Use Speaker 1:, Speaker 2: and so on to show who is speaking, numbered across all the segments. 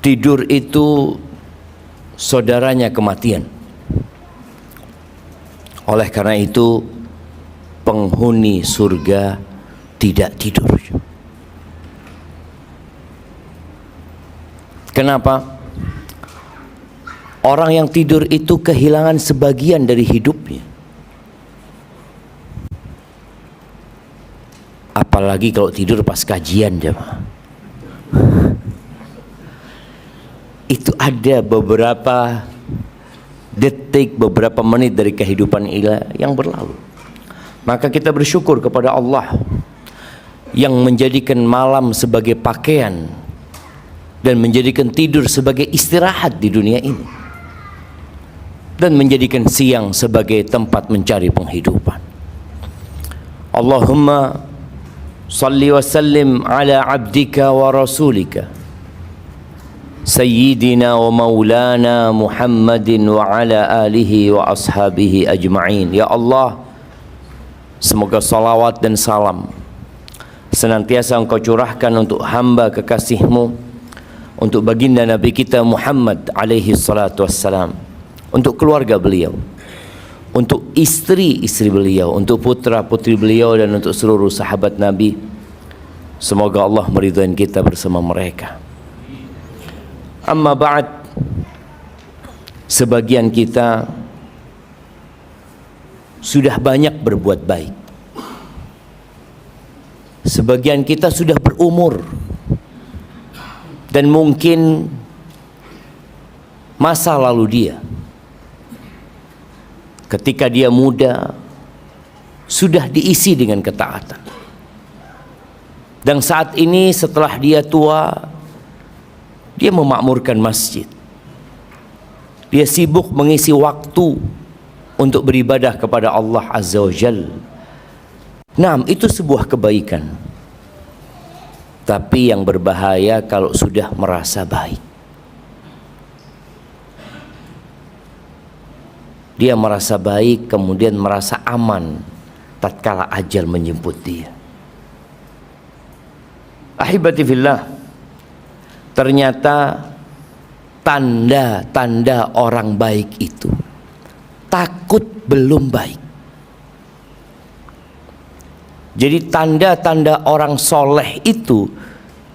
Speaker 1: Tidur itu saudaranya kematian. Oleh karena itu penghuni surga tidak tidur. Kenapa? Orang yang tidur itu kehilangan sebagian dari hidupnya. Apalagi kalau tidur pas kajian, jemaah. Itu ada beberapa detik, beberapa menit dari kehidupan yang berlalu. Maka kita bersyukur kepada Allah yang menjadikan malam sebagai pakaian dan menjadikan tidur sebagai istirahat di dunia ini, dan menjadikan siang sebagai tempat mencari penghidupan. Allahumma salli wa sallim ala abdika wa rasulika Sayyidina wa maulana Muhammadin wa ala alihi wa ashabihi ajma'in. Ya Allah, semoga salawat dan salam senantiasa Engkau curahkan untuk hamba kekasih-Mu, untuk baginda Nabi kita Muhammad alaihi salatu wassalam, untuk keluarga beliau, untuk istri-istri beliau, untuk putra-putri beliau, dan untuk seluruh sahabat Nabi. Semoga Allah meridhai kita bersama mereka. Amma ba'd, sebagian kita sudah banyak berbuat baik. Sebagian kita sudah berumur, dan mungkin masa lalu dia ketika dia muda sudah diisi dengan ketaatan. Dan saat ini setelah dia tua, dia memakmurkan masjid. Dia sibuk mengisi waktu untuk beribadah kepada Allah Azza wa Jalla. Nah, itu sebuah kebaikan. Tapi yang berbahaya kalau sudah merasa baik. Dia merasa baik, kemudian merasa aman tatkala ajal menjemput dia. Ahibati fillah, ternyata tanda-tanda orang baik itu takut belum baik. Jadi tanda-tanda orang soleh itu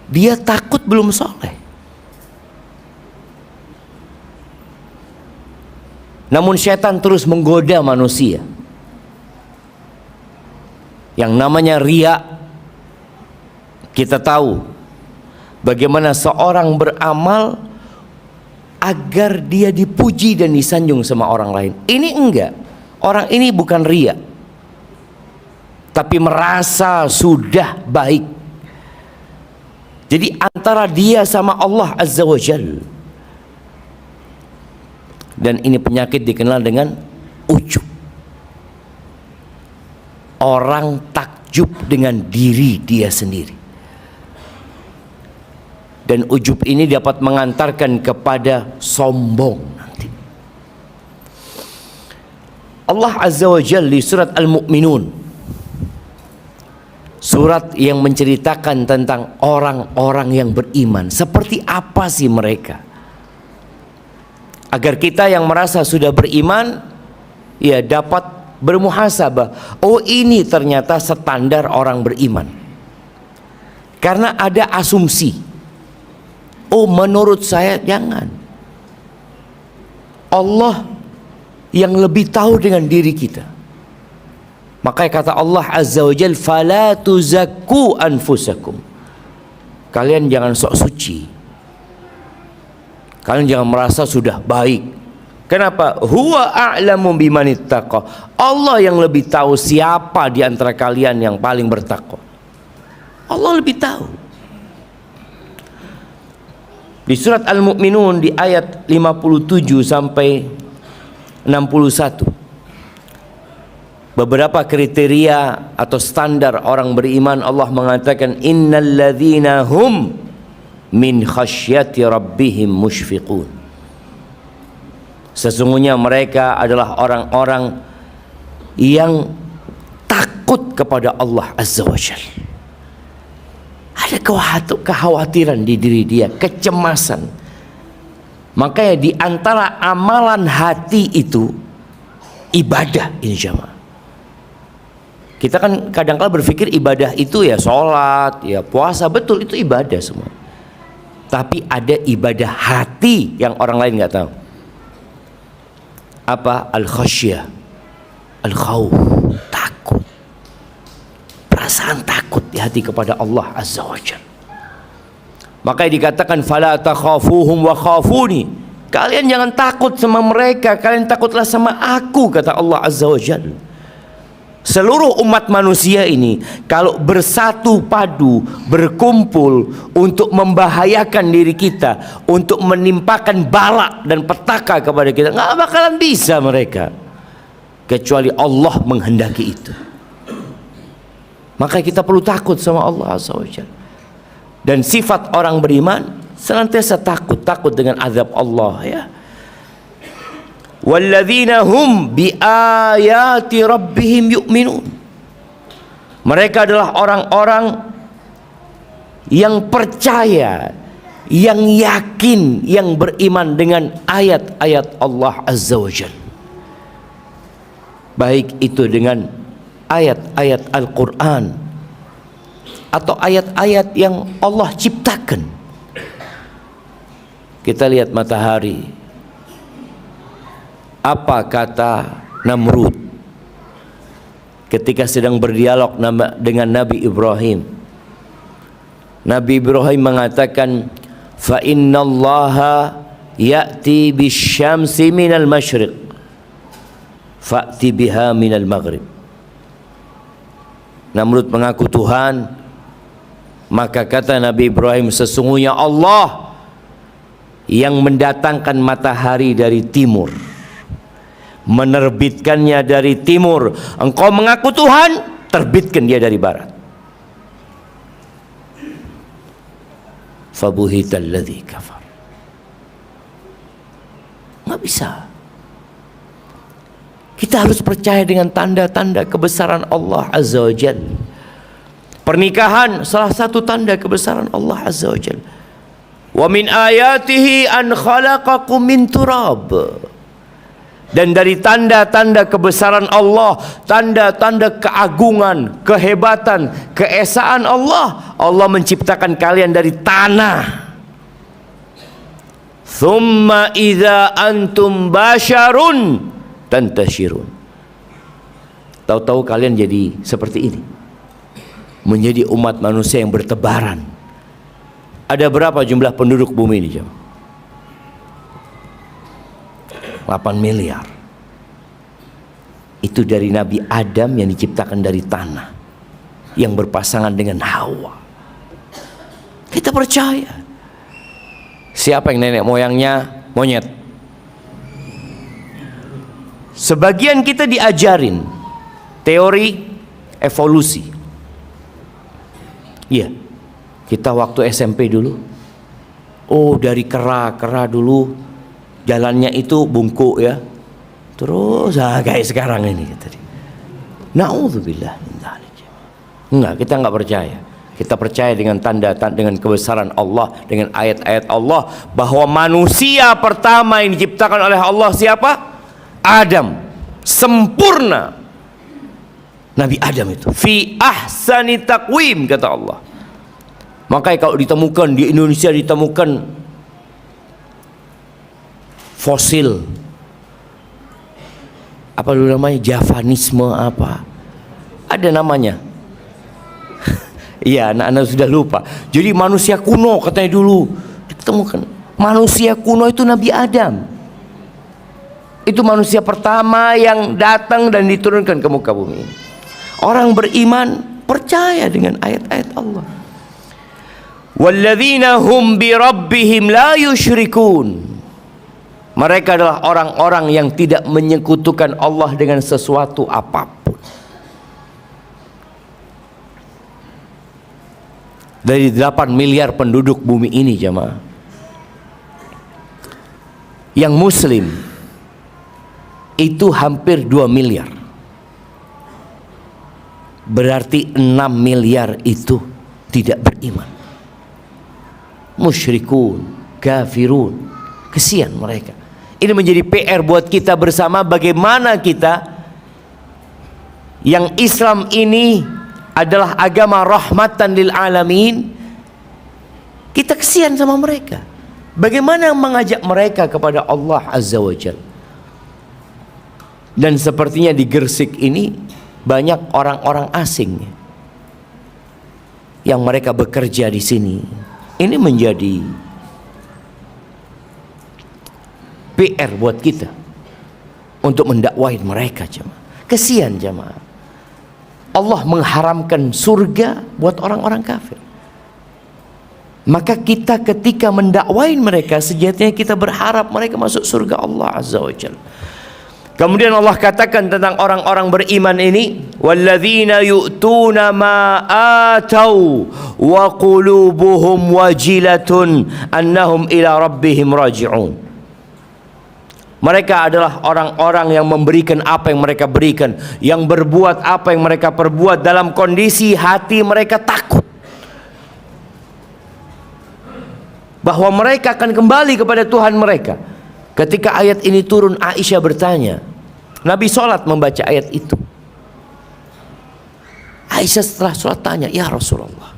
Speaker 1: dia takut belum soleh. Namun syaitan terus menggoda manusia. Yang namanya riya, kita tahu bagaimana seorang beramal agar dia dipuji dan disanjung sama orang lain. Ini enggak. Orang ini bukan riya, tapi merasa sudah baik. Jadi antara dia sama Allah Azza wa Jalla. Dan ini penyakit dikenal dengan ujub. Orang takjub dengan diri dia sendiri. Dan ujub ini dapat mengantarkan kepada sombong nanti. Allah Azza wa Jalla di surat Al-Mu'minun, surat yang menceritakan tentang orang-orang yang beriman. Seperti apa sih mereka? Agar kita yang merasa sudah beriman, ya dapat bermuhasabah. Oh, ini ternyata standar orang beriman. Karena ada asumsi. Oh, menurut saya jangan. Allah yang lebih tahu dengan diri kita. Makanya kata Allah Azza wa Jalla, "Fala tuzakku anfusakum." Kalian jangan sok suci. Kalian jangan merasa sudah baik. Kenapa? Huwa a'lamu bimanittaqa. Allah yang lebih tahu siapa di antara kalian yang paling bertakwa. Allah lebih tahu. Di surat Al-Mu'minun di ayat 57 sampai 61, beberapa kriteria atau standar orang beriman, Allah mengatakan innalladzina hum min khasyati rabbihim musyfiqun. Sesungguhnya mereka adalah orang-orang yang takut kepada Allah Azza wa Jalla. Ada kekhawatiran di diri dia, kecemasan Makanya di antara amalan hati itu ibadah ini jamaah. Kita kan kadang-kala berpikir ibadah itu ya sholat, ya puasa, betul itu ibadah semua. Tapi ada ibadah hati yang orang lain nggak tahu. Apa? Al-khasyah, al-khawf, takut. Perasaan takut di hati kepada Allah Azza wa Jalla. Makanya dikatakan fala takhafuhum wa khafuni. Kalian jangan takut sama mereka, kalian takutlah sama aku, kata Allah Azza wa Jalla. Seluruh umat manusia ini kalau bersatu padu, berkumpul untuk membahayakan diri kita, untuk menimpakan bala dan petaka kepada kita, nggak bakalan bisa mereka, kecuali Allah menghendaki itu. Maka kita perlu takut sama Allah Azza wa Jalla. Dan sifat orang beriman senantiasa takut dengan azab Allah, ya. Walladzina hum biayati rabbihim yu'minun. Mereka adalah orang-orang yang percaya, yang yakin, yang beriman dengan ayat-ayat Allah Azza wa Jalla. Baik itu dengan ayat-ayat Al-Quran atau ayat-ayat yang Allah ciptakan. Kita lihat matahari. Apa kata Namrud ketika sedang berdialog dengan Nabi Ibrahim? Nabi Ibrahim mengatakan, fa innallaha ya'ti bisyamsi minal masyriq fa'ti biha minal maghrib. Namrud mengaku Tuhan, maka kata Nabi Ibrahim, sesungguhnya Allah yang mendatangkan matahari dari timur, menerbitkannya dari timur. Engkau mengaku Tuhan, terbitkan dia dari barat. Fabuhital ladzi kafar. Nggak bisa. Kita harus percaya dengan tanda-tanda kebesaran Allah Azza wa Jalla. Pernikahan salah satu tanda kebesaran Allah Azza wa Jalla. Wa min ayatihi an khalaqakum min turab. Dan dari tanda-tanda kebesaran Allah, tanda-tanda keagungan, kehebatan, keesaan Allah, Allah menciptakan kalian dari tanah. Thumma idza antum basyarun tantashirun. Tahu-tahu kalian jadi seperti ini, menjadi umat manusia yang bertebaran. Ada berapa jumlah penduduk bumi ini, jemaah? 8 miliar. Itu dari Nabi Adam yang diciptakan dari tanah, yang berpasangan dengan Hawa. Kita percaya. Siapa yang nenek moyangnya monyet? Sebagian kita diajarin teori evolusi. Iya, kita waktu SMP dulu, oh dari kera dulu jalannya itu bungkuk ya, terus kayak sekarang ini tadi. Na'udzubillah. Enggak, kita enggak percaya. Kita percaya dengan dengan kebesaran Allah, dengan ayat-ayat Allah, bahwa manusia pertama yang diciptakan oleh Allah siapa? Adam. Sempurna. Nabi Adam itu fi ahsani taqwim, kata Allah. Makanya kalau ditemukan di Indonesia, ditemukan fosil apa dulu namanya, Javanisme apa, ada namanya. Iya, anak-anak sudah lupa. Jadi manusia kuno katanya dulu ditemukan. Manusia kuno itu Nabi Adam. Itu manusia pertama yang datang dan diturunkan ke muka bumi. Orang beriman percaya dengan ayat-ayat Allah. Walladzina hum bi rabbihim la yusyrikun. Mereka adalah orang-orang yang tidak menyekutukan Allah dengan sesuatu apapun. Dari 8 miliar penduduk bumi ini, jemaah, yang muslim itu hampir 2 miliar. Berarti 6 miliar itu tidak beriman. Musyrikun, kafirun. Kesian mereka. Ini menjadi PR buat kita bersama, bagaimana kita yang Islam ini adalah agama rahmatan lil alamin, kita kesian sama mereka. Bagaimana mengajak mereka kepada Allah Azza wa Jalla. Dan sepertinya di Gresik ini banyak orang-orang asing yang mereka bekerja di sini. Ini menjadi PR buat kita untuk mendakwahi mereka, jemaah. Kesian jemaah. Allah mengharamkan surga buat orang-orang kafir. Maka kita ketika mendakwahi mereka, sejatinya kita berharap mereka masuk surga Allah Azza wa Jalla. Kemudian Allah katakan tentang orang-orang beriman ini, walladzina yu'tuna ma atau wa qulubuhum wajilatun annahum ila rabbihim raji'un. Mereka adalah orang-orang yang memberikan apa yang mereka berikan, yang berbuat apa yang mereka perbuat dalam kondisi hati mereka takut bahwa mereka akan kembali kepada Tuhan mereka. Ketika ayat ini turun, Aisyah bertanya, Nabi sholat membaca ayat itu. Aisyah setelah sholat tanya, ya Rasulullah,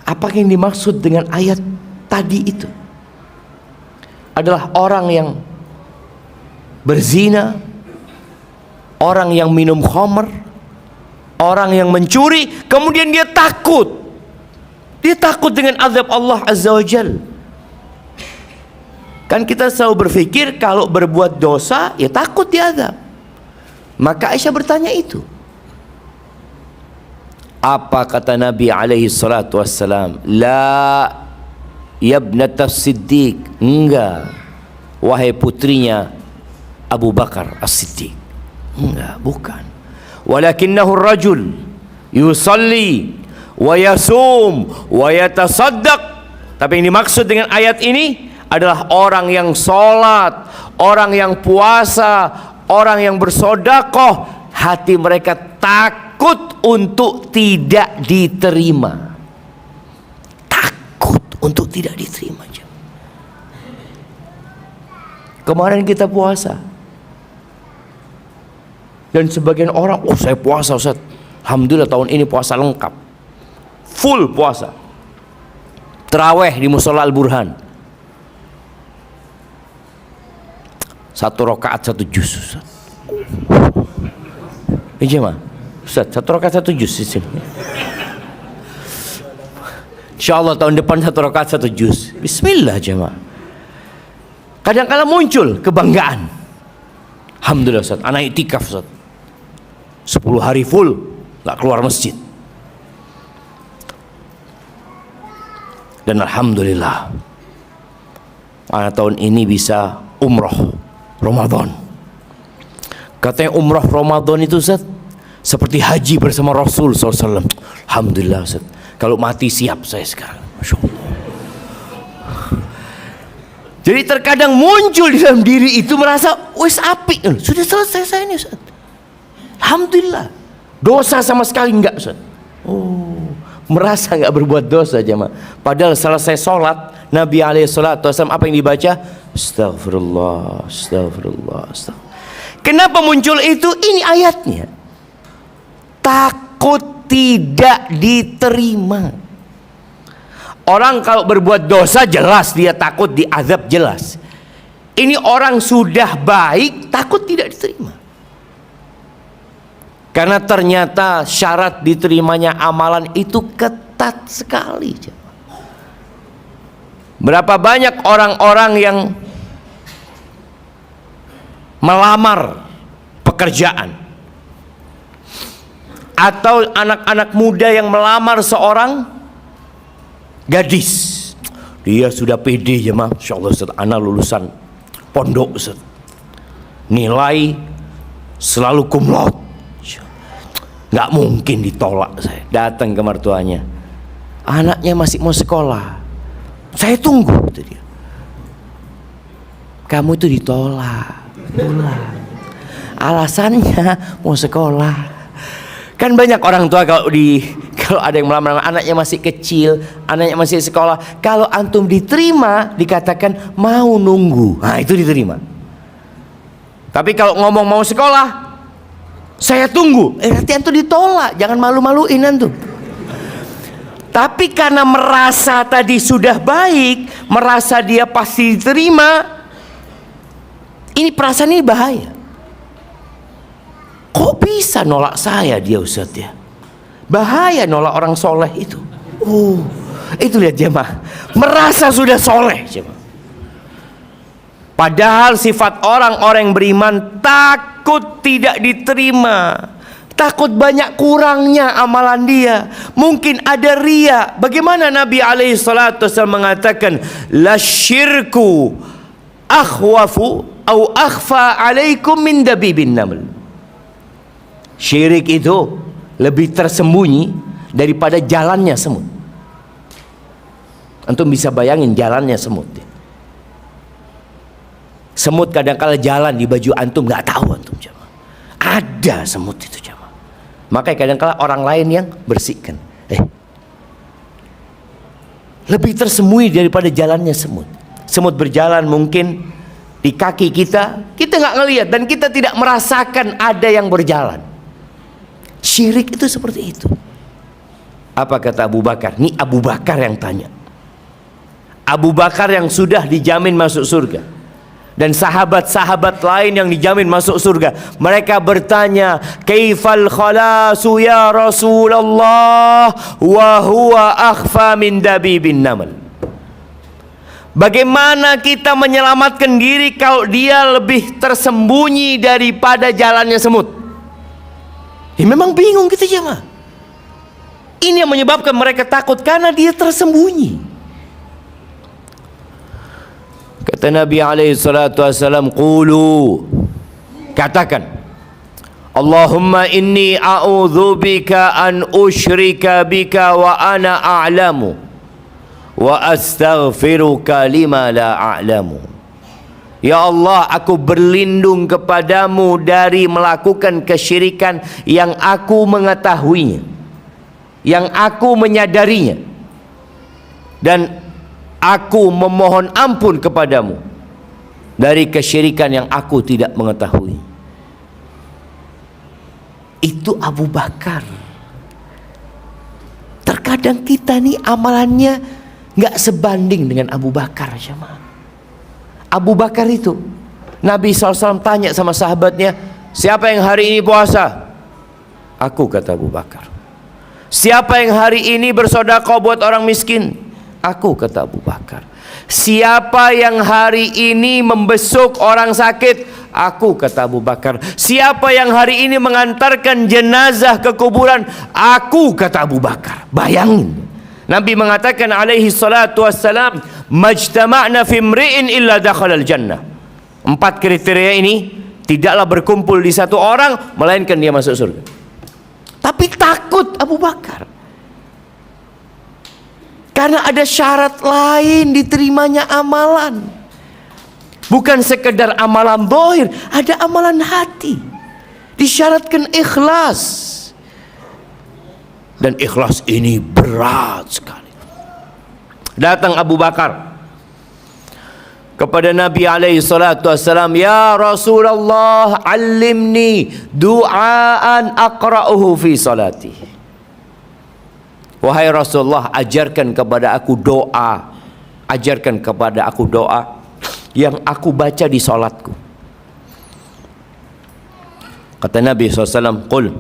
Speaker 1: apa yang dimaksud dengan ayat tadi itu? Adalah orang yang berzina, orang yang minum khamr, orang yang mencuri, kemudian dia takut. Dia takut dengan azab Allah Azza wa Jalla. Kan kita selalu berpikir kalau berbuat dosa ya takut diazab. Maka Aisyah bertanya itu. Apa kata Nabi alaihi salatu wassalam? La yabnata Siddiq. Enggak, wahai putrinya Abu Bakar As-Siddiq. Enggak, bukan. Walakinnahu rajul yusalli wa yasum wa yatasaddaq. Tapi yang dimaksud dengan ayat ini adalah orang yang sholat, orang yang puasa, orang yang bersodakoh, hati mereka takut untuk tidak diterima. Takut untuk tidak diterima. Kemarin kita puasa, dan sebagian orang, oh saya puasa Ustaz, alhamdulillah tahun ini puasa lengkap, full puasa, terawih di Musola Al-Burhan, 1 rakaat 1 juz Ustaz. Iya mah Ustaz, 1 rakaat 1 juz di sini. Insyaallah tahun depan 1 rakaat 1 juz. Bismillah jemaah. Kadang-kala muncul kebanggaan. Alhamdulillah Ustaz, anak iktikaf Ustaz, 10 hari full gak keluar masjid. Dan alhamdulillah anak tahun ini bisa umroh Ramadan. Katanya umroh Ramadan itu Ustaz seperti haji bersama Rasul SAW. Alhamdulillah Ustaz, kalau mati siap saya sekarang. Masya Allah. Jadi terkadang muncul di dalam diri itu merasa wis apik, sudah selesai saya ini Ustaz, alhamdulillah, dosa sama sekali enggak Ustaz. Oh, merasa enggak berbuat dosa jemaah. Padahal selesai sholat Nabi SAW apa yang dibaca? Astagfirullah, astagfirullah, astagfirullah. Kenapa muncul itu? Ini ayatnya. Takut tidak diterima. Orang kalau berbuat dosa jelas dia takut diazab, jelas. Ini orang sudah baik takut tidak diterima. Karena ternyata syarat diterimanya amalan itu ketat sekali. Berapa banyak orang-orang yang melamar pekerjaan, atau anak-anak muda yang melamar seorang gadis, dia sudah pede jemaah, insyaallah Ustaz, anak lulusan pondok Ustaz, nilai selalu cum laude, nggak mungkin ditolak. Saya datang ke mertuanya, anaknya masih mau sekolah, saya tunggu, kata dia. Kamu itu ditolak, pulang, alasannya mau sekolah. Kan banyak orang tua kalau Kalau ada yang melamar anaknya masih kecil, anaknya masih sekolah, kalau antum diterima dikatakan mau nunggu, nah itu diterima. Tapi kalau ngomong mau sekolah, saya tunggu, berarti antum ditolak. Jangan malu-maluin antum. Tapi karena merasa tadi sudah baik, merasa dia pasti diterima, ini perasaan ini bahaya. Kok bisa nolak saya dia, Ustaz ya? Bahaya nolak orang soleh itu. Itu lihat jemaah, merasa sudah soleh jemaah. Padahal sifat orang-orang yang beriman takut tidak diterima, takut banyak kurangnya amalan dia, mungkin ada ria. Bagaimana Nabi alaihissalatu wassalam mengatakan, la syirku akhwafu au akhfa alaikum min dabibin naml. Syirik itu lebih tersembunyi daripada jalannya semut. Antum bisa bayangin jalannya semut. Semut kadang-kala jalan di baju antum, nggak tahu antum jemaah. Ada semut itu jemaah. Makanya kadang-kala orang lain yang bersihkan. Lebih tersembunyi daripada jalannya semut. Semut berjalan mungkin di kaki kita nggak ngelihat dan kita tidak merasakan ada yang berjalan. Syirik itu seperti itu. Apa kata Abu Bakar? Ini Abu Bakar yang tanya. Abu Bakar yang sudah dijamin masuk surga, dan sahabat-sahabat lain yang dijamin masuk surga. Mereka bertanya, kaifal khalasu ya Rasulullah wa huwa akhfa min dabibin naml. Bagaimana kita menyelamatkan diri kalau dia lebih tersembunyi daripada jalannya semut? Memang bingung kita jemaah. Ini yang menyebabkan mereka takut, karena dia tersembunyi. Kata Nabi alaihi salatu wasallam, qulu, katakan, Allahumma inni a'udzubika an usyrika bika wa ana a'lamu wa astaghfiruka lima la a'lamu. Ya Allah, aku berlindung kepadamu dari melakukan kesyirikan yang aku mengetahuinya, yang aku menyadarinya, dan aku memohon ampun kepadamu dari kesyirikan yang aku tidak mengetahui. Itu Abu Bakar. Terkadang kita nih amalannya nggak sebanding dengan Abu Bakar jemaah. Abu Bakar itu, Nabi SAW tanya sama sahabatnya, siapa yang hari ini puasa? Aku, kata Abu Bakar. Siapa yang hari ini bersedekah buat orang miskin? Aku, kata Abu Bakar. Siapa yang hari ini membesuk orang sakit? Aku, kata Abu Bakar. Siapa yang hari ini mengantarkan jenazah ke kuburan? Aku, kata Abu Bakar. Bayangin, Nabi mengatakan alaihi salatu wassalam, majtama'na fi imri'in illa dakhalal jannah. 4 kriteria ini tidaklah berkumpul di satu orang melainkan dia masuk surga. Tapi takut Abu Bakar, karena ada syarat lain diterimanya amalan. Bukan sekedar amalan zahir, ada amalan hati. Disyaratkan ikhlas. Dan ikhlas ini berat sekali. Datang Abu Bakar kepada Nabi alaihi salatu wassalam, ya Rasulullah, allimni du'aan aqra'uhu fi salati. Wahai Rasulullah, ajarkan kepada aku doa, ajarkan kepada aku doa yang aku baca di salatku. Kata Nabi SAW, qul,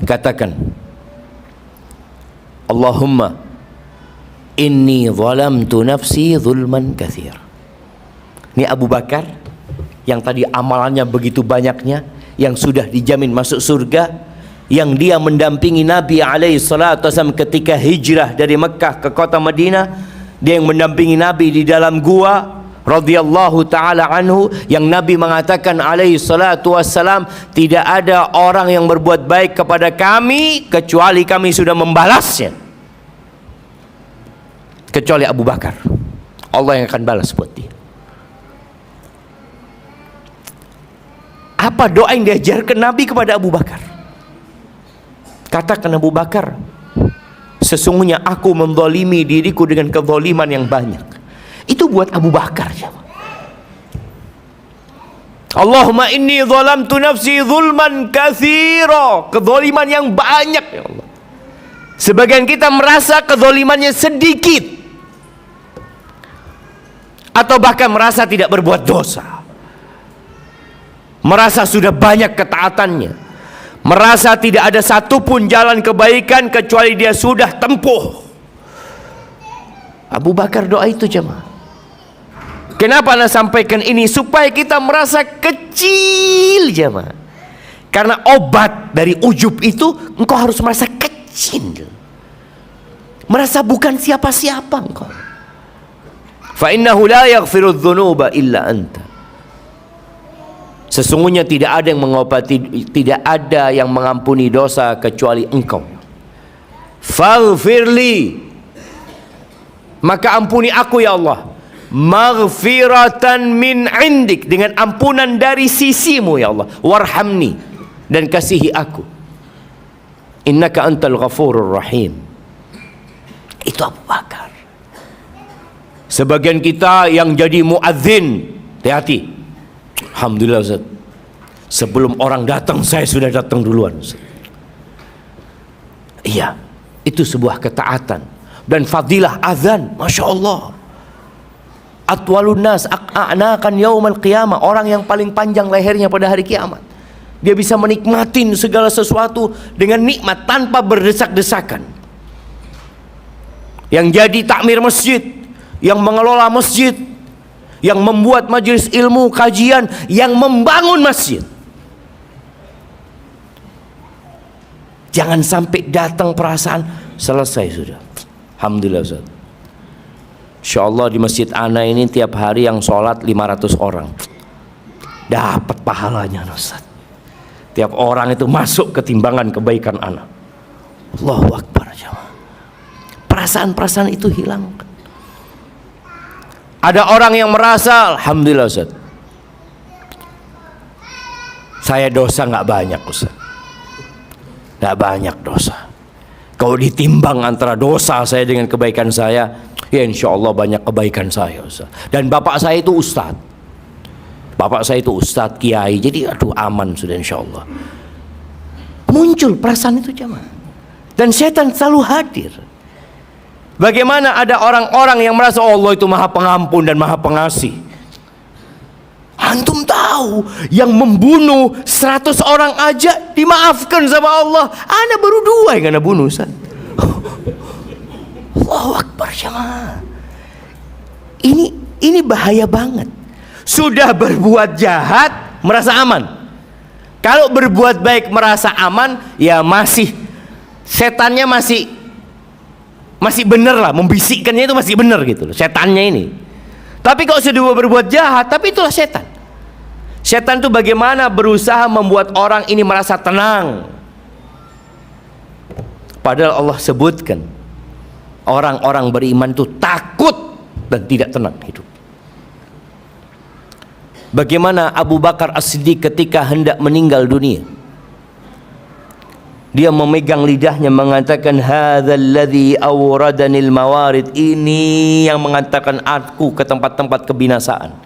Speaker 1: katakan, Allahumma inni zalamtu nafsi zulman katsir. Ini Abu Bakar yang tadi amalannya begitu banyaknya, yang sudah dijamin masuk surga, yang dia mendampingi Nabi alaihi salatu wasallam ketika hijrah dari Mekah ke kota Madinah, dia yang mendampingi Nabi di dalam gua radhiyallahu taala anhu, yang Nabi mengatakan alaihi salatu wassalam, tidak ada orang yang berbuat baik kepada kami kecuali kami sudah membalasnya, kecuali Abu Bakar. Allah yang akan balas buat dia. Apa doa yang diajarkan Nabi kepada Abu Bakar? Katakan Abu Bakar, sesungguhnya aku menzalimi diriku dengan kezaliman yang banyak. Itu buat Abu Bakar. Allahumma inni zalamtu nafsi zulman katsira, kezaliman yang banyak ya Allah. Sebagian kita merasa kezalimannya sedikit, atau bahkan merasa tidak berbuat dosa, merasa sudah banyak ketaatannya, merasa tidak ada satupun jalan kebaikan kecuali dia sudah tempuh. Abu Bakar doa itu jemaah. Kenapa Anda sampaikan ini? Supaya kita merasa kecil jemaah. Karena obat dari ujub itu, engkau harus merasa kecil, merasa bukan siapa-siapa engkau. Fa innahu la yaghfiru dzunuba illa anta. Sesungguhnya tidak ada yang mengobati, tidak ada yang mengampuni dosa kecuali engkau. Faghfirli, maka ampuni aku ya Allah, maghfiratan min indik, dengan ampunan dari sisimu ya Allah. Warhamni, dan kasihi aku. Innaka antal ghafurur rahim. Itu Abu Bakar. Sebagian kita yang jadi muadzin, hati-hati. Alhamdulillah Ustaz, sebelum orang datang saya sudah datang duluan Ustaz. Iya, itu sebuah ketaatan dan fadilah azan. Masya Allah, atwalun nas a'nakan yaumal qiyamah, orang yang paling panjang lehernya pada hari kiamat. Dia bisa menikmatin segala sesuatu dengan nikmat tanpa berdesak-desakan. Yang jadi takmir masjid, yang mengelola masjid, yang membuat majelis ilmu, kajian, yang membangun masjid. Jangan sampai datang perasaan selesai sudah. Alhamdulillah Ustaz, InsyaAllah di masjid ana ini tiap hari yang sholat 500 orang. Dapat pahalanya Ustaz. Tiap orang itu masuk ke timbangan kebaikan ana. Allahu Akbar jemaah. Perasaan-perasaan itu hilang. Ada orang yang merasa, alhamdulillah Ustaz, saya dosa nggak banyak Ustaz, nggak banyak dosa. Kalau ditimbang antara dosa saya dengan kebaikan saya, ya insya Allah banyak kebaikan saya Ustaz. Dan bapak saya itu ustadz, bapak saya itu ustadz, kiai, jadi aduh aman sudah insya Allah. Muncul perasaan itu jemaah, dan setan selalu hadir. Bagaimana ada orang-orang yang merasa Allah itu maha pengampun dan maha pengasih. Antum tahu yang membunuh 100 orang aja dimaafkan sama Allah. Ana baru 2 yang ana bunuh Ustaz. Allahu Akbar jemaah. Ini bahaya banget. Sudah berbuat jahat merasa aman. Kalau berbuat baik merasa aman, ya masih setannya masih bener lah, membisikkannya itu masih bener gitu loh, setannya ini. Tapi kalau sudah berbuat jahat, tapi itulah setan. Setan itu bagaimana berusaha membuat orang ini merasa tenang. Padahal Allah sebutkan orang-orang beriman itu takut dan tidak tenang hidup. Bagaimana Abu Bakar As-Siddiq ketika hendak meninggal dunia, dia memegang lidahnya mengatakan, hadzal ladzi awradanil mawarid, ini yang mengantarkan aku ke tempat-tempat kebinasaan.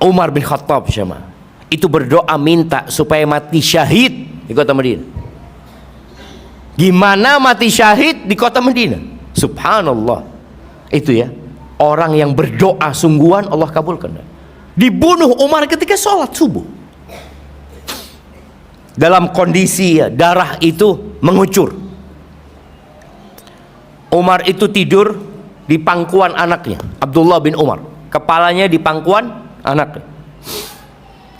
Speaker 1: Umar bin Khattab jemaah itu berdoa minta supaya mati syahid di kota Madinah. Gimana mati syahid di kota Madinah? Subhanallah. Itu ya, orang yang berdoa sungguhan Allah kabulkan. Dibunuh Umar ketika sholat subuh, dalam kondisi ya, darah itu mengucur. Umar itu tidur di pangkuan anaknya, Abdullah bin Umar, kepalanya di pangkuan anaknya.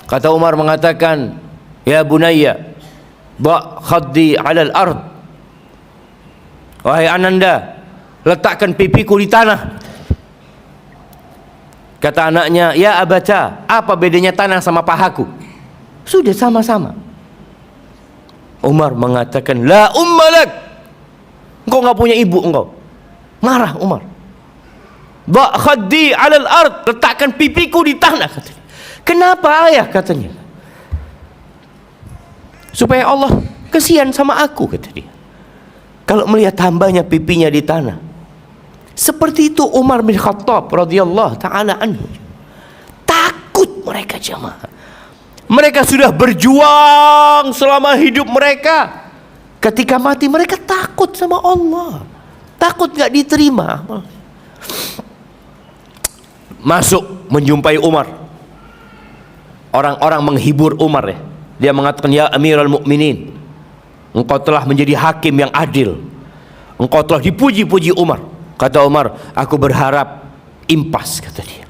Speaker 1: Kata Umar mengatakan, ya bunayya, ba' khaddi 'alal ard, wahai ananda, letakkan pipiku di tanah. Kata anaknya, ya abata, apa bedanya tanah sama pahaku? Sudah sama-sama. Umar mengatakan, la ummalak, engkau nggak punya ibu engkau. Marah Umar. Ba' khaddi 'alal ard, letakkan pipiku di tanah katanya. Kenapa ayah katanya? Supaya Allah kesian sama aku, kata dia, kalau melihat hambanya pipinya di tanah. Seperti itu Umar bin Khattab radhiyallahu ta'ala anhu. Takut mereka jamaah. Mereka sudah berjuang selama hidup mereka. Ketika mati mereka takut sama Allah. Takut gak diterima. Masuk menjumpai Umar. Orang-orang menghibur Umar ya. Dia mengatakan, ya Amirul Mukminin, engkau telah menjadi hakim yang adil. Engkau telah dipuji-puji Umar. Kata Umar, aku berharap impas, kata dia.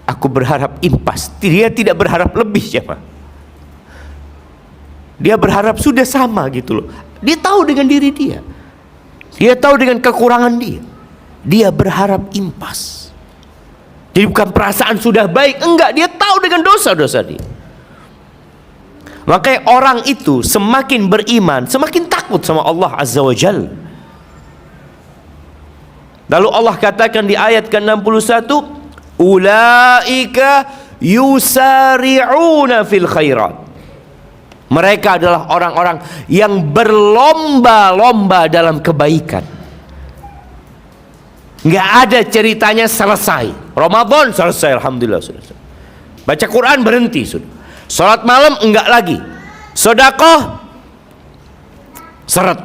Speaker 1: Aku berharap impas. Dia tidak berharap lebih, siapa? Dia berharap sudah sama gitu loh. Dia tahu dengan diri dia. Dia tahu dengan kekurangan dia. Dia berharap impas. Jadi bukan perasaan sudah baik, enggak, dia tahu dengan dosa-dosa dia. Makanya orang itu semakin beriman, semakin takut sama Allah Azza wa Jalla. Lalu Allah katakan di ayat ke-61, ulaika yusari'una fil khairat. Mereka adalah orang-orang yang berlomba-lomba dalam kebaikan. Nggak ada ceritanya selesai. Ramadan selesai, alhamdulillah selesai. Baca Quran berhenti sudah. Salat malam enggak lagi. Sedekah seret.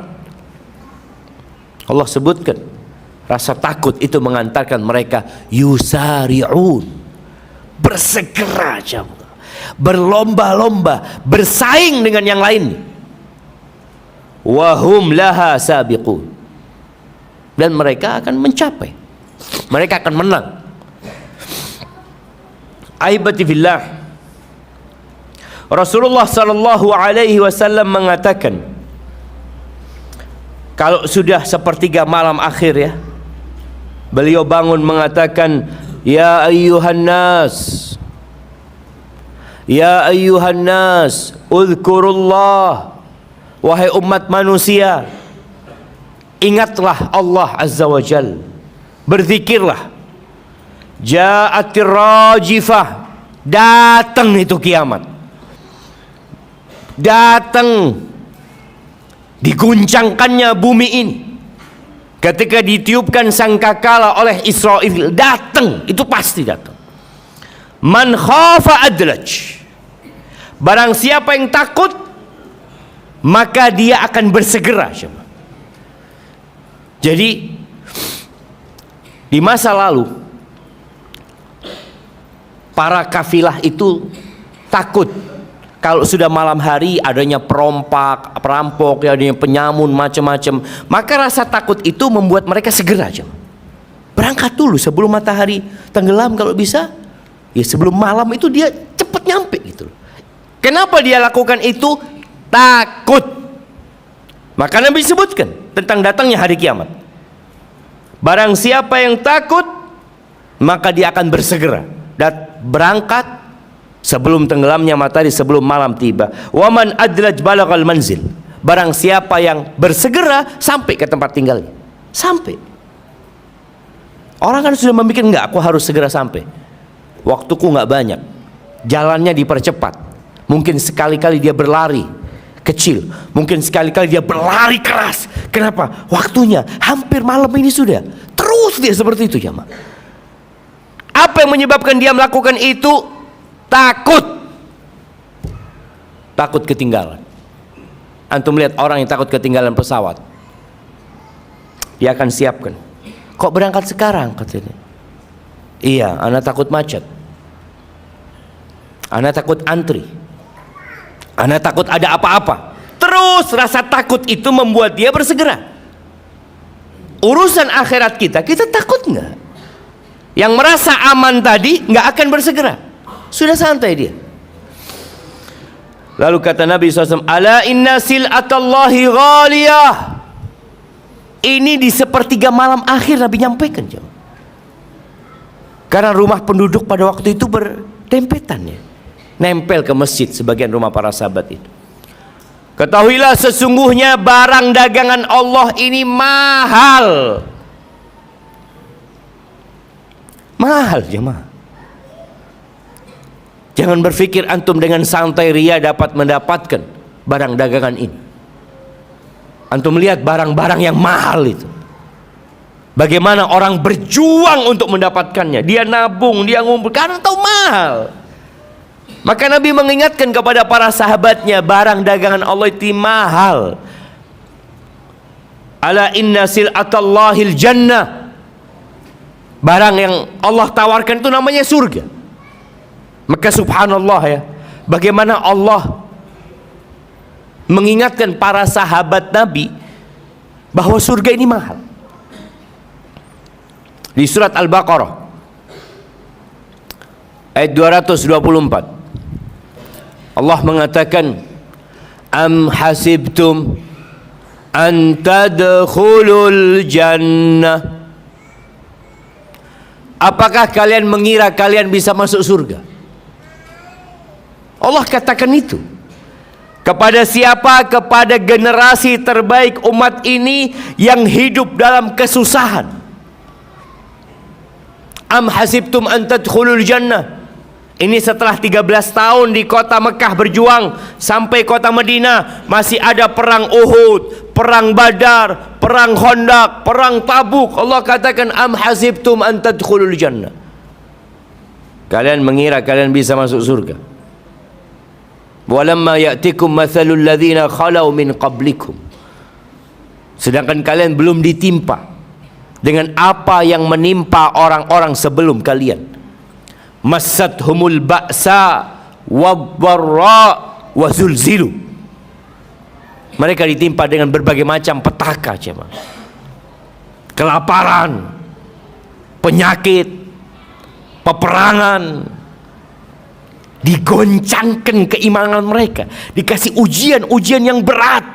Speaker 1: Allah sebutkan rasa takut itu mengantarkan mereka yusari'un, bersegera jamaah, berlomba-lomba, bersaing dengan yang lain. Wahum laha sabiqun, dan mereka akan mencapai, mereka akan menang. Aibati fillah, Rasulullah sallallahu alaihi wasallam mengatakan, kalau sudah sepertiga malam akhir ya, beliau bangun mengatakan, ya ayyuhan nas, ya ayyuhan nas, uzkurullah, wahai umat manusia, ingatlah Allah Azza wa Jal, berzikirlah. Ja'atir rajifah, datang itu kiamat, datang, diguncangkannya bumi ini. Ketika ditiupkan sangkakala oleh Israfil, datang, itu pasti datang. Man khafa adlaj, barang siapa yang takut maka dia akan bersegera. Jadi di masa lalu para kafilah itu takut kalau sudah malam hari adanya perampok, adanya penyamun macam-macam. Maka rasa takut itu membuat mereka segera berangkat dulu sebelum matahari tenggelam, kalau bisa ya sebelum malam itu dia cepat nyampe gitu. Kenapa dia lakukan itu? Takut. Maka Nabi sebutkan tentang datangnya hari kiamat. Barang siapa yang takut maka dia akan bersegera dan berangkat sebelum tenggelamnya matahari, sebelum malam tiba. Waman adlaj balagal manzil, barang siapa yang bersegera sampai ke tempat tinggalnya. Sampai. Orang kan sudah memikir, enggak, aku harus segera sampai, waktuku enggak banyak, jalannya dipercepat. Mungkin sekali-kali dia berlari kecil, mungkin sekali-kali dia berlari keras. Kenapa? Waktunya hampir malam ini sudah. Terus dia seperti itu jamaah. Apa yang menyebabkan dia melakukan itu? Takut. Takut ketinggalan. Antum lihat orang yang takut ketinggalan pesawat, dia akan siapkan. Kok berangkat sekarang katanya? Iya, anak takut macet, anak takut antri, anak takut ada apa-apa. Terus rasa takut itu membuat dia bersegera. Urusan akhirat kita takut nggak? Yang merasa aman tadi nggak akan bersegera, sudah santai dia. Lalu kata Nabi SAW, ala inna sil'atallahi ghaliyah. Ini di sepertiga malam akhir Nabi nyampaikan. Karena rumah penduduk pada waktu itu bertempetan ya, nempel ke masjid sebagian rumah para sahabat itu. Ketahuilah sesungguhnya barang dagangan Allah ini mahal. Mahal jemaah. Jangan berpikir antum dengan santai ria dapat mendapatkan barang dagangan ini. Antum lihat barang-barang yang mahal itu, bagaimana orang berjuang untuk mendapatkannya. Dia nabung, dia ngumpul karena tahu mahal. Maka Nabi mengingatkan kepada para sahabatnya, barang dagangan Allah itu mahal. Ala inna sil'atallahil jannah. Barang yang Allah tawarkan itu namanya surga. Maka subhanallah ya, bagaimana Allah mengingatkan para sahabat Nabi bahwa surga ini mahal. Di surat Al-Baqarah ayat 224 Allah mengatakan, am hasibtum an tadkhulul jannah. Apakah kalian mengira kalian bisa masuk surga? Allah katakan itu kepada siapa? Kepada generasi terbaik umat ini yang hidup dalam kesusahan. Am hasibtum an tadkhulul jannah. Ini setelah 13 tahun di kota Mekah berjuang sampai kota Madinah, masih ada perang Uhud, perang Badar, perang Khandaq, perang Tabuk. Allah katakan, am hasibtum an tadkhulul jannah. Kalian mengira kalian bisa masuk surga. Walamma ya'tikum mathalul ladzina khalau min qablikum. Sedangkan kalian belum ditimpa dengan apa yang menimpa orang-orang sebelum kalian. Massathumul ba'sa wadh-dharra wa zulzilu. Mereka ditimpa dengan berbagai macam petaka, jemaah. Kelaparan, penyakit, peperangan. Digoncangkan keimanan mereka, dikasih ujian-ujian yang berat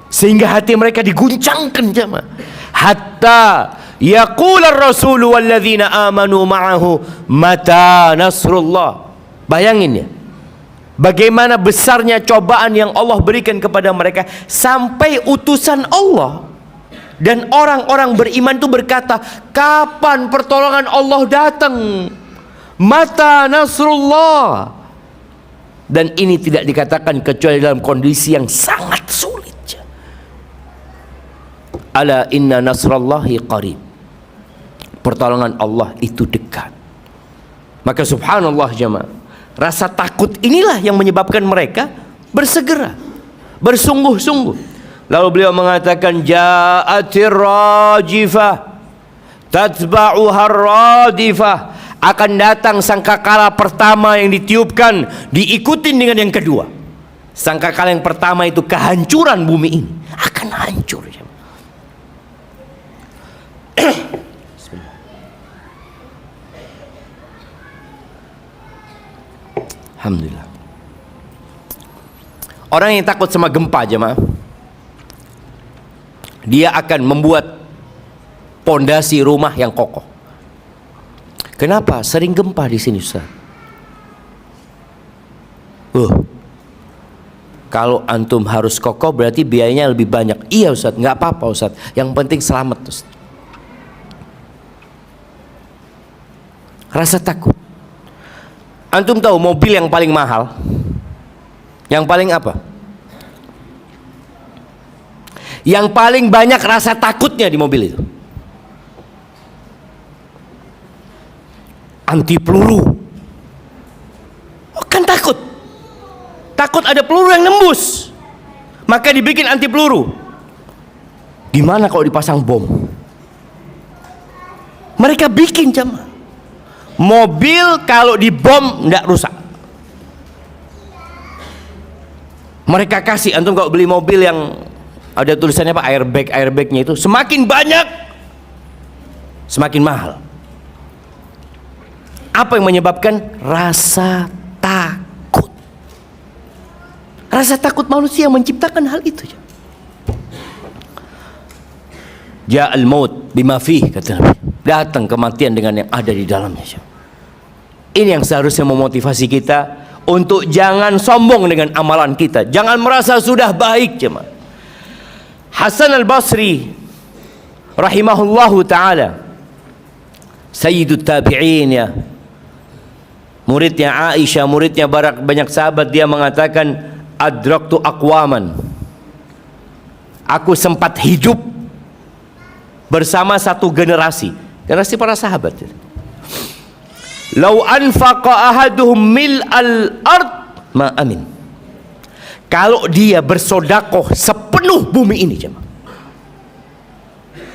Speaker 1: sehingga hati mereka diguncangkan, jemaah. Hatta yaqul ar-rasul walladzina amanu ma'ahu mata nasrullah. Bayangin ya, bagaimana besarnya cobaan yang Allah berikan kepada mereka, sampai utusan Allah dan orang-orang beriman itu berkata, kapan pertolongan Allah datang? Mata nasrullah. Dan ini tidak dikatakan kecuali dalam kondisi yang sangat sulit. Ala inna nasrallahi qarib. Pertolongan Allah itu dekat. Maka subhanallah jemaah, rasa takut inilah yang menyebabkan mereka bersegera, bersungguh-sungguh. Lalu beliau mengatakan, ja'atir rajifah tatba'uhar radifah. Akan datang sangkakala pertama yang ditiupkan, diikutin dengan yang kedua. Sangkakala yang pertama itu kehancuran bumi ini akan hancur. Alhamdulillah. Orang yang takut sama gempa, jemaah, dia akan membuat pondasi rumah yang kokoh. Kenapa? Sering gempa di sini, Ustaz. Kalau antum harus kokoh berarti biayanya lebih banyak. Iya Ustaz, nggak apa-apa Ustaz. Yang penting selamat, Ustaz. Rasa takut. Antum tahu mobil yang paling mahal? Yang paling apa? Yang paling banyak rasa takutnya di mobil itu anti peluru. Oh, kan takut ada peluru yang nembus, maka dibikin anti peluru. Gimana kalau dipasang bom? Mereka bikin, jemaah, mobil kalau dibom tidak rusak. Mereka kasih, antum kalau beli mobil yang ada tulisannya apa, airbagnya itu semakin banyak semakin mahal. Apa yang menyebabkan? Rasa takut. Rasa takut manusia menciptakan hal itu. Ja'al maut bima fih, kata Nabi. Datang kematian dengan yang ada di dalamnya. Ini yang seharusnya memotivasi kita untuk jangan sombong dengan amalan kita. Jangan merasa sudah baik, jemaah. Hasan al-Basri rahimahullahu ta'ala, sayyidut tabi'in ya, muridnya Aisyah, muridnya banyak sahabat, dia mengatakan, adraktu aqwaman, aku sempat hidup bersama satu generasi para sahabat. Lau anfaqa ahaduhum mil'al ard ma amin. Kalau dia bersodakoh sepenuh bumi ini, jemaah.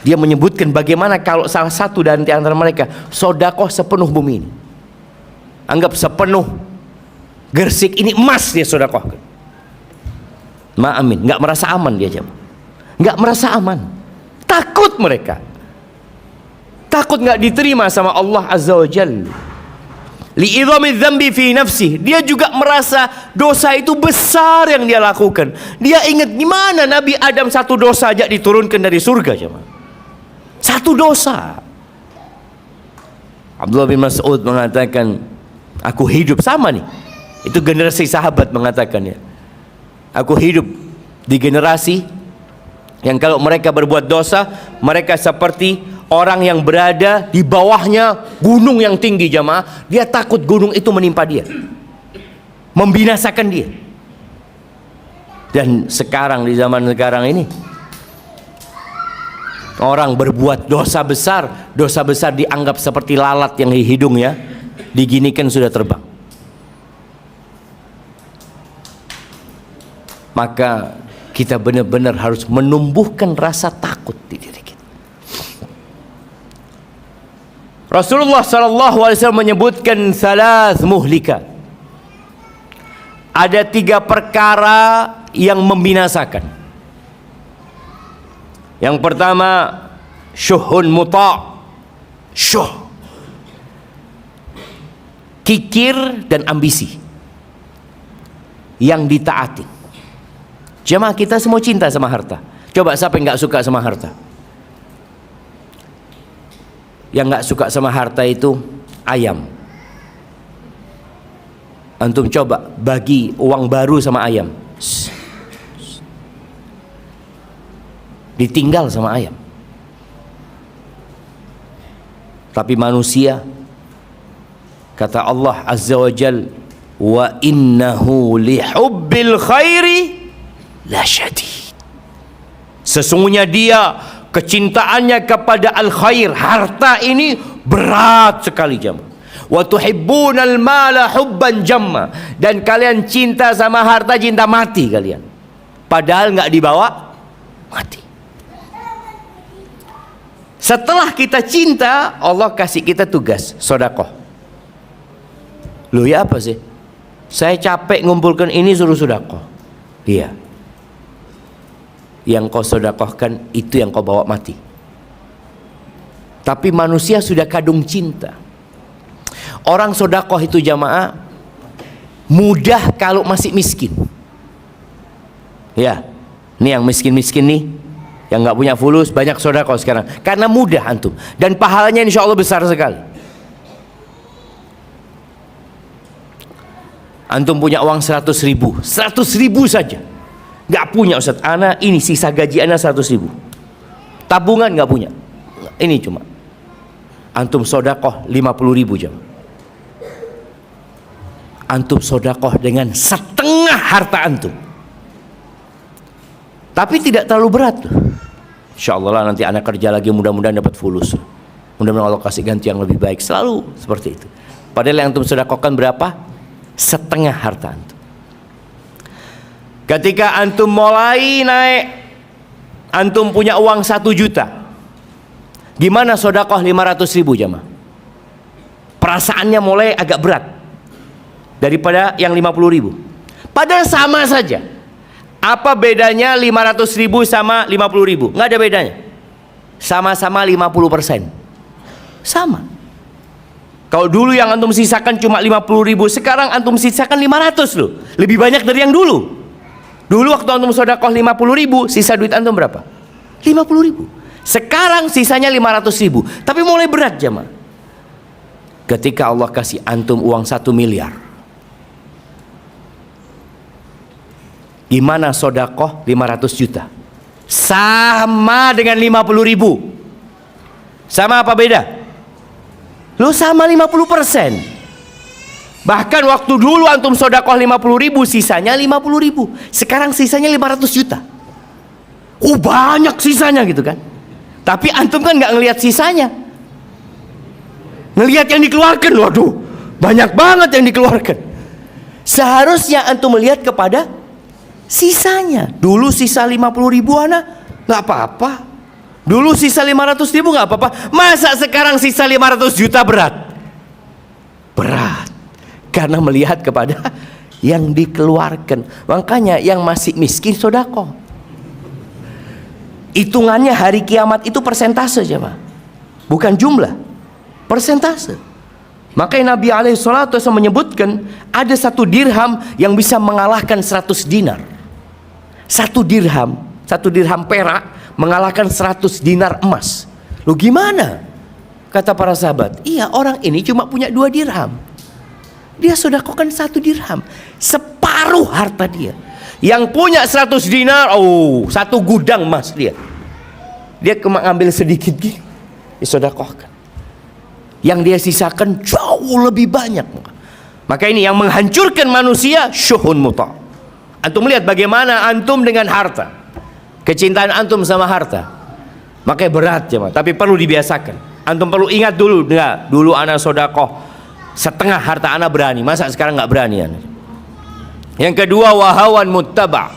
Speaker 1: Dia menyebutkan bagaimana kalau salah satu dari antara mereka sodakoh sepenuh bumi ini. Anggap sepenuh Gresik ini emas dia sodakoh. Ma amin, nggak merasa aman dia, jemaah. Nggak merasa aman. Takut mereka. Takut nggak diterima sama Allah Azza wa Jalla. Li'idhami dzambi fi nafsih. Dia juga merasa dosa itu besar yang dia lakukan. Dia ingat gimana Nabi Adam satu dosa aja diturunkan dari surga, jemaah. Satu dosa. Abdullah bin Mas'ud mengatakan, aku hidup sama nih. Itu generasi sahabat mengatakannya. Aku hidup di generasi yang kalau mereka berbuat dosa, mereka seperti orang yang berada di bawahnya gunung yang tinggi, jamaah. Dia takut gunung itu menimpa dia, membinasakan dia. Dan sekarang, di zaman sekarang ini, orang berbuat dosa besar dianggap seperti lalat yang di hidungnya diginikan sudah terbang. Maka kita benar-benar harus menumbuhkan rasa takut di diri kita. Rasulullah SAW menyebutkan salas muhlika. Ada 3 perkara yang membinasakan. Yang pertama, syuhun muta', syuh, kikir dan ambisi yang ditaati. Jemaah, kita semua cinta sama harta. Coba siapa yang nggak suka sama harta? Yang nggak suka sama harta itu ayam. Antum coba bagi uang baru sama ayam, ditinggal sama ayam. Tapi manusia, kata Allah Azza wa Jal, wa innahu lihubbil khairi la syadid. Sesungguhnya dia kecintaannya kepada al-khair, harta ini berat sekali, jemaah. Wa tuhibbunal mala hubban jamma, dan kalian cinta sama harta cinta mati kalian, padahal nggak dibawa mati. Setelah kita cinta, Allah kasih kita tugas sedekah. Loh, ya apa sih? Saya capek ngumpulkan ini, suruh sedekah. Iya. Yang kau sedekahkan itu yang kau bawa mati. Tapi manusia sudah kadung cinta. Orang sedekah itu, jamaah, mudah kalau masih miskin. Ya, ini yang miskin-miskin nih, yang nggak punya fulus, banyak sedekah sekarang. Karena mudah antum, dan pahalanya insya Allah besar sekali. Antum punya uang 100.000, 100.000 saja. Nggak punya, Ustaz, ana ini sisa gaji ana 100.000. Tabungan nggak punya. Ini cuma antum sedekah 50.000 jam. Antum sedekah dengan setengah harta antum. Tapi tidak terlalu berat. Insyaallah lah nanti anak kerja lagi, mudah-mudahan dapat fulus. Mudah-mudahan Allah kasih ganti yang lebih baik, selalu seperti itu. Padahal yang antum sedekahkan berapa? Setengah harta antum. Ketika antum mulai naik, antum punya uang 1 juta. Gimana sedekah 500.000 jamaah? Perasaannya mulai agak berat daripada yang 50.000. Padahal sama saja. Apa bedanya 500.000 sama 50.000? Nggak ada bedanya. Sama-sama 50%. Sama. Kalau dulu yang antum sisakan cuma 50.000, sekarang antum sisakan 500 loh. Lebih banyak dari yang dulu. Dulu waktu antum sedekah 50.000, sisa duit antum berapa? 50.000. Sekarang sisanya 500.000. Tapi mulai berat, jemaah. Ketika Allah kasih antum uang 1 miliar. Gimana sedekah 500 juta? Sama dengan 50.000. Sama apa beda? Lo sama 50%. Bahkan waktu dulu antum sodakoh 50.000, sisanya 50.000. Sekarang sisanya 500 juta. Banyak sisanya gitu kan. Tapi antum kan nggak ngelihat sisanya, ngelihat yang dikeluarkan. Waduh, banyak banget yang dikeluarkan. Seharusnya antum melihat kepada sisanya. Dulu sisa 50.000 anak nggak apa-apa. Dulu sisa 500.000 nggak apa-apa. Masa sekarang sisa 500 juta berat? Berat. Karena melihat kepada yang dikeluarkan. Makanya yang masih miskin sedekah. Hitungannya hari kiamat itu persentase aja, Pak. Bukan jumlah, persentase. Makanya Nabi SAW menyebutkan ada 1 dirham yang bisa mengalahkan 100 dinar. 1 dirham perak mengalahkan 100 dinar emas. Lu gimana? Kata para sahabat, iya, orang ini cuma punya 2 dirham. Dia sedekahkan 1 dirham, separuh harta dia. Yang punya 100 dinar, 1 gudang emas dia cuma ngambil sedikit gini, disedekahkan. Yang dia sisakan jauh lebih banyak. Maka ini yang menghancurkan manusia, syuhun muta. Antum melihat bagaimana antum dengan harta, kecintaan antum sama harta. Makanya berat jemaah, tapi perlu dibiasakan. Antum perlu ingat dulu, dulu anak sedekah setengah harta anak berani, masa sekarang nggak berani anak. Yang kedua, wahawan muttaba,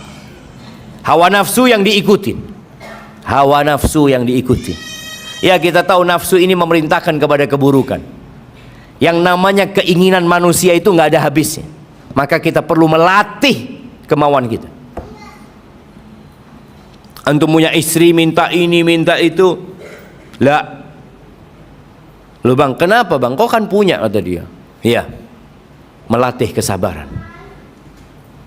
Speaker 1: hawa nafsu yang diikutin. Hawa nafsu yang diikuti. Ya, kita tahu nafsu ini memerintahkan kepada keburukan. Yang namanya keinginan manusia itu nggak ada habisnya. Maka kita perlu melatih kemauan kita. Antum punya istri minta ini minta itu, lah, lu bang, kenapa bang? Kau kan punya, kata dia. Iya, melatih kesabaran,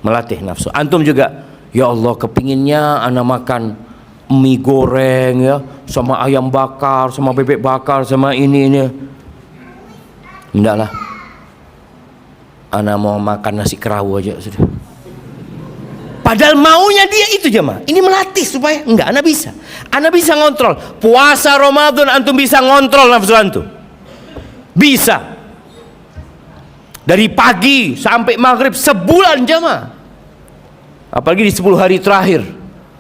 Speaker 1: melatih nafsu. Antum juga, ya Allah, kepinginnya anak makan mie goreng ya, sama ayam bakar, sama bebek bakar, sama ini. Enggak lah, anak mau makan nasi kerawu aja sudah. Padahal maunya dia itu jemaah. Ini melatih supaya enggak, anak bisa ngontrol. Puasa Ramadan antum bisa ngontrol nafsu antum. Bisa. Dari pagi sampai maghrib sebulan jemaah. Apalagi di 10 hari terakhir.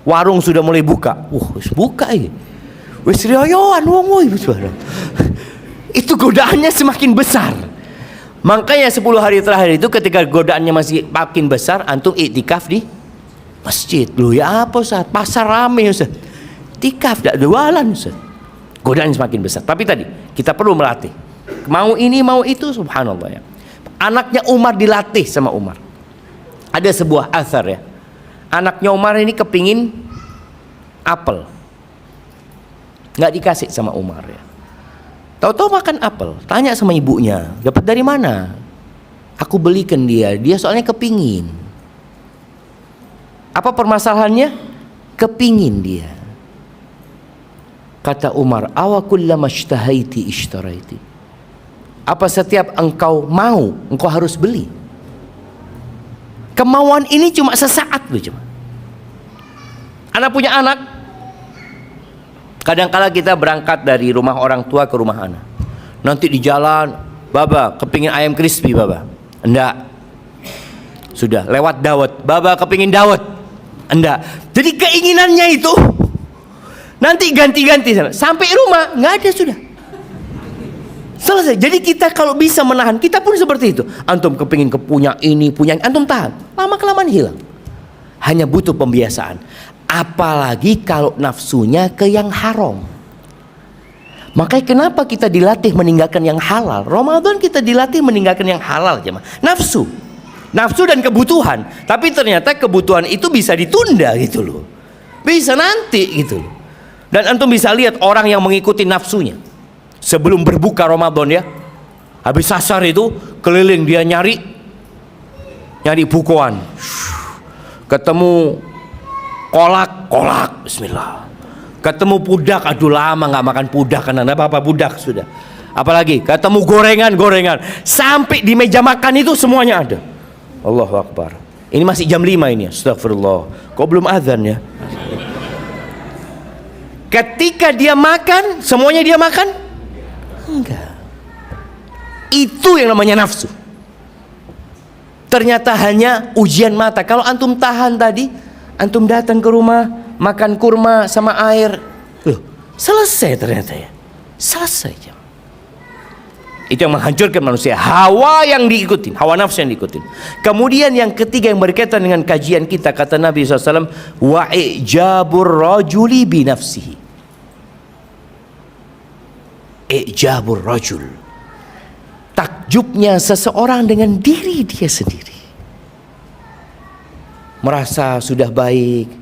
Speaker 1: Warung sudah mulai buka. Buka ini. Wis riyoan wong woy. Itu godaannya semakin besar. Makanya 10 hari terakhir itu ketika godaannya masih makin besar, antum iktikaf di masjid. Loh ya apa Ustaz? Pasar rame Ustaz. Iktikaf enggak jualan Ustaz. Godaannya semakin besar. Tapi tadi kita perlu melatih. Mau ini mau itu, subhanallah ya. Anaknya Umar dilatih sama Umar. Ada sebuah athar ya. Anaknya Umar ini kepingin apel, nggak dikasih sama Umar ya. Tahu-tahu makan apel, tanya sama ibunya, dapat dari mana? Aku belikan dia soalnya kepingin. Apa permasalahannya? Kepingin dia. Kata Umar, awakullama ishtahaiti ishtaraiti. Apa setiap engkau mau, engkau harus beli? Kemauan ini cuma sesaat loh cuma. Anak punya anak. Kadang-kala kita berangkat dari rumah orang tua ke rumah anak. Nanti di jalan, Baba kepingin ayam crispy Baba. Enggak. Sudah lewat dawet. Baba kepingin dawet. Enggak. Jadi keinginannya itu nanti ganti-ganti sampai rumah nggak ada sudah. Selesai. Jadi kita kalau bisa menahan, kita pun seperti itu. Antum kepingin punya ini, punya ini, antum tahan. Lama-kelamaan hilang. Hanya butuh pembiasaan. Apalagi kalau nafsunya ke yang haram. Makanya kenapa kita dilatih meninggalkan yang halal? Ramadan kita dilatih meninggalkan yang halal, jemaah. Nafsu dan kebutuhan. Tapi ternyata kebutuhan itu bisa ditunda gitu loh. Bisa nanti gitu loh. Dan antum bisa lihat orang yang mengikuti nafsunya. Sebelum berbuka Ramadan ya, habis sasar itu keliling dia nyari bukuan, ketemu kolak, bismillah. Ketemu pudak, aduh lama nggak makan pudak karena apa pudak sudah. Apalagi ketemu gorengan, sampai di meja makan itu semuanya ada. Allahu Akbar. Ini masih jam 5 ini, astagfirullah. Kok belum azan ya? Ketika dia makan, semuanya dia makan? Enggak. Itu yang namanya nafsu. ternyata hanya ujian mata. Kalau antum tahan tadi, antum datang ke rumah, makan kurma sama air, loh, selesai ternyata ya. Selesai. Itu yang menghancurkan manusia. Hawa yang diikutin, hawa nafsu yang diikutin. Kemudian yang ketiga yang berkaitan dengan kajian kita, kata Nabi SAW, wa ijabur rajuli binafsihi. Ijabur rajul, takjubnya seseorang dengan diri dia sendiri. Merasa sudah baik,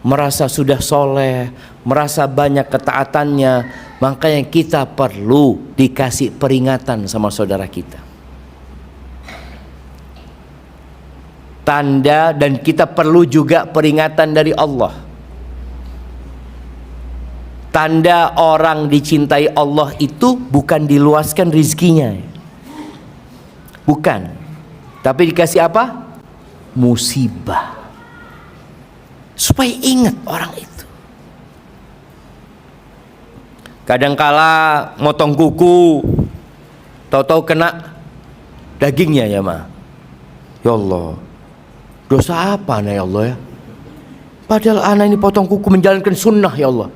Speaker 1: merasa sudah soleh, merasa banyak ketaatannya. Makanya kita perlu dikasih peringatan sama saudara kita. Tanda, dan kita perlu juga peringatan dari Allah. Tanda orang dicintai Allah itu bukan diluaskan rizkinya, bukan, tapi dikasih apa? Musibah, supaya ingat orang itu. Kadangkala motong kuku, tahu-tahu kena dagingnya ya ma. Ya Allah, dosa apa nih ya Allah ya? Padahal anak ini potong kuku menjalankan sunnah ya Allah.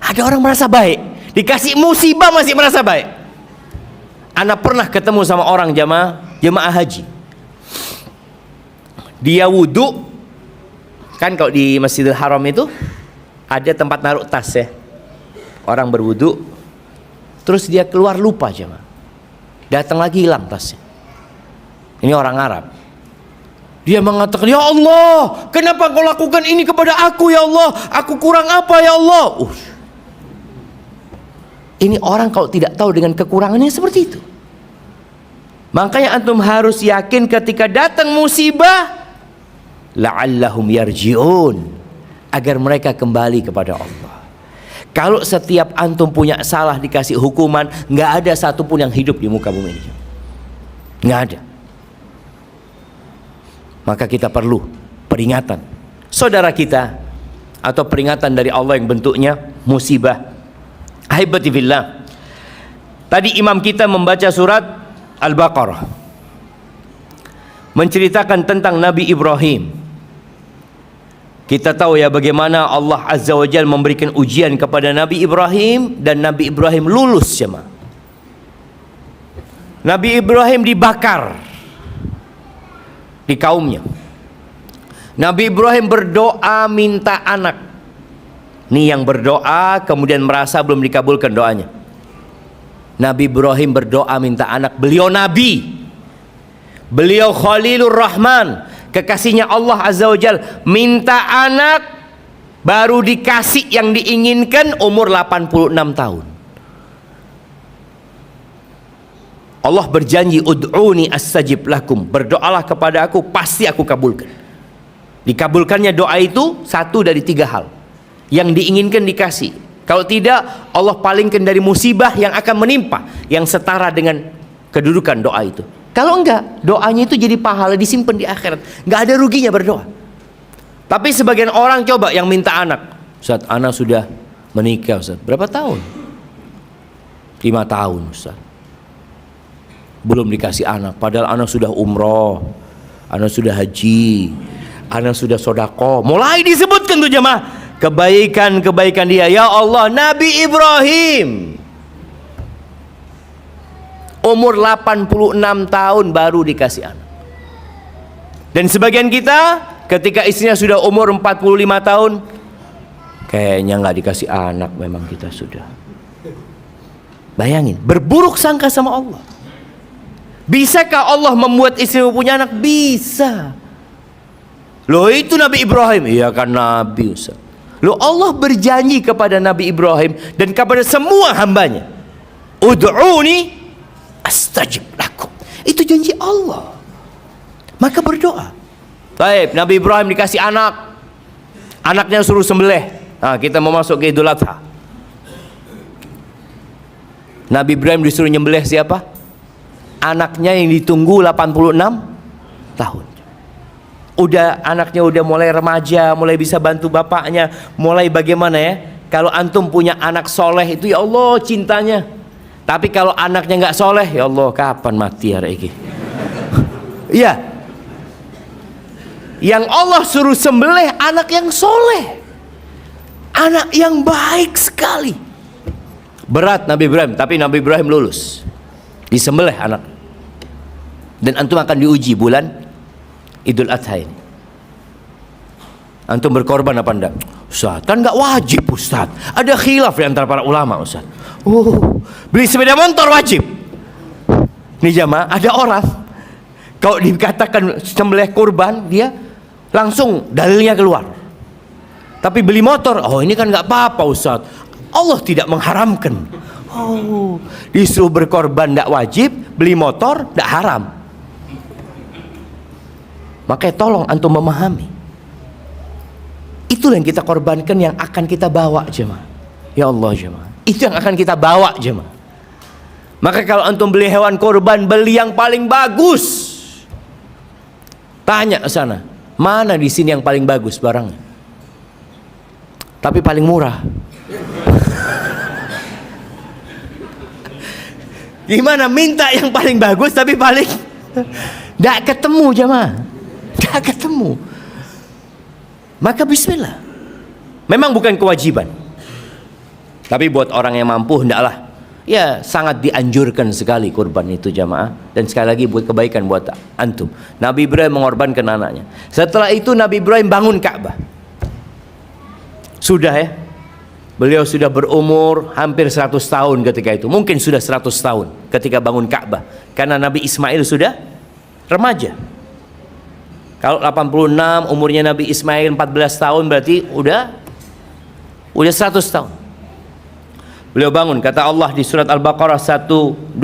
Speaker 1: Ada orang merasa baik, dikasih musibah masih merasa baik. Anak pernah ketemu sama orang jemaah haji. Dia wudhu, kan kalau di Masjidil Haram itu ada tempat naruh tas ya. Orang berwudu, terus dia keluar lupa jemaah. Datang lagi hilang tasnya. Ini orang Arab. Dia mengatakan, ya Allah, kenapa kau lakukan ini kepada aku ya Allah? Aku kurang apa ya Allah? Ini orang kalau tidak tahu dengan kekurangannya seperti itu. Makanya antum harus yakin ketika datang musibah, la'allahum yarji'un, agar mereka kembali kepada Allah. Kalau setiap antum punya salah dikasih hukuman, nggak ada satupun yang hidup di muka bumi ini, nggak ada. Maka kita perlu peringatan saudara kita, atau peringatan dari Allah yang bentuknya musibah. Ahibati fillah, tadi imam kita membaca surat Al-Baqarah, menceritakan tentang Nabi Ibrahim. Kita tahu ya bagaimana Allah Azza wa Jalla memberikan ujian kepada Nabi Ibrahim, dan Nabi Ibrahim lulus jemaah. Nabi Ibrahim dibakar di kaumnya. Nabi Ibrahim berdoa minta anak. Nih yang berdoa kemudian merasa belum dikabulkan doanya. Nabi Ibrahim berdoa minta anak. Beliau Nabi, beliau Khalilur Rahman, kekasihnya Allah Azza wa Jalla, minta anak, baru dikasih yang diinginkan umur 86 tahun. Allah berjanji, ud'uni astajib lakum, berdoalah kepada aku, pasti aku kabulkan. Dikabulkannya doa itu satu dari tiga hal. Yang diinginkan dikasih. Kalau tidak, Allah palingkan dari musibah yang akan menimpa, yang setara dengan kedudukan doa itu. Kalau enggak, doanya itu jadi pahala, disimpan di akhirat. Enggak ada ruginya berdoa. Tapi sebagian orang coba yang minta anak. Ustaz, anak sudah menikah Ustaz. Berapa tahun? 5 tahun Ustaz. Belum dikasih anak. Padahal anak sudah umroh, anak sudah haji, anak sudah sodako. Mulai disebutkan tuh jemaah kebaikan-kebaikan dia. Ya Allah, Nabi Ibrahim umur 86 tahun baru dikasih anak. Dan sebagian kita ketika istrinya sudah umur 45 tahun, kayaknya nggak dikasih anak, memang kita sudah. Bayangin, berburuk sangka sama Allah. Bisakah Allah membuat istrimu punya anak? Bisa. Loh itu Nabi Ibrahim. Iya kan Nabi Ustaz. Loh Allah berjanji kepada Nabi Ibrahim dan kepada semua hambanya, ud'uni astajib lakum. Itu janji Allah. Maka berdoa. Baik, Nabi Ibrahim dikasih anak. Anaknya suruh sembelih. Nah, kita mau masuk ke Idul Adha. Nabi Ibrahim disuruh nyembelih siapa? Anaknya yang ditunggu 86 tahun. Anaknya udah mulai remaja, mulai bisa bantu bapaknya, mulai bagaimana ya? Kalau antum punya anak soleh itu ya Allah cintanya. Tapi kalau anaknya nggak soleh, ya Allah kapan mati hari ini? Iya, Yang Allah suruh sembelih anak yang soleh, anak yang baik sekali. Berat Nabi Ibrahim, tapi Nabi Ibrahim lulus. Disembelih anak. Dan antum akan diuji bulan Idul Adha ini. Antum berkorban apa enggak? Ustaz, kan enggak wajib Ustaz. Ada khilaf di antara para ulama Ustaz. Oh, beli sepeda motor wajib. Nih jamaah, ada orang kalau dikatakan sembelih kurban, dia langsung dalilnya keluar. Tapi beli motor, oh ini kan nggak apa-apa Ustaz. Allah tidak mengharamkan. Oh, disuruh berkorban nggak wajib, beli motor nggak haram. Makanya tolong antum memahami. Itulah yang kita korbankan, yang akan kita bawa jemaah. Ya Allah jemaah, itu yang akan kita bawa jemaah. Maka kalau antum beli hewan korban, beli yang paling bagus. Tanya ke sana, mana di sini yang paling bagus barangnya? Tapi paling murah. Gimana minta yang paling bagus tapi paling tidak ketemu jemaah, tidak ketemu. Maka bismillah. Memang bukan kewajiban, tapi buat orang yang mampu hendaklah. Ya, sangat dianjurkan sekali kurban itu jamaah. Dan sekali lagi buat kebaikan buat antum. Nabi Ibrahim mengorbankan anaknya. Setelah itu Nabi Ibrahim bangun Ka'bah. Sudah ya, beliau sudah berumur hampir 100 tahun ketika itu. Mungkin sudah 100 tahun ketika bangun Ka'bah. Karena Nabi Ismail sudah remaja. Kalau 86 umurnya Nabi Ismail 14 tahun, berarti udah 100 tahun. Beliau bangun, kata Allah di surat Al-Baqarah 128,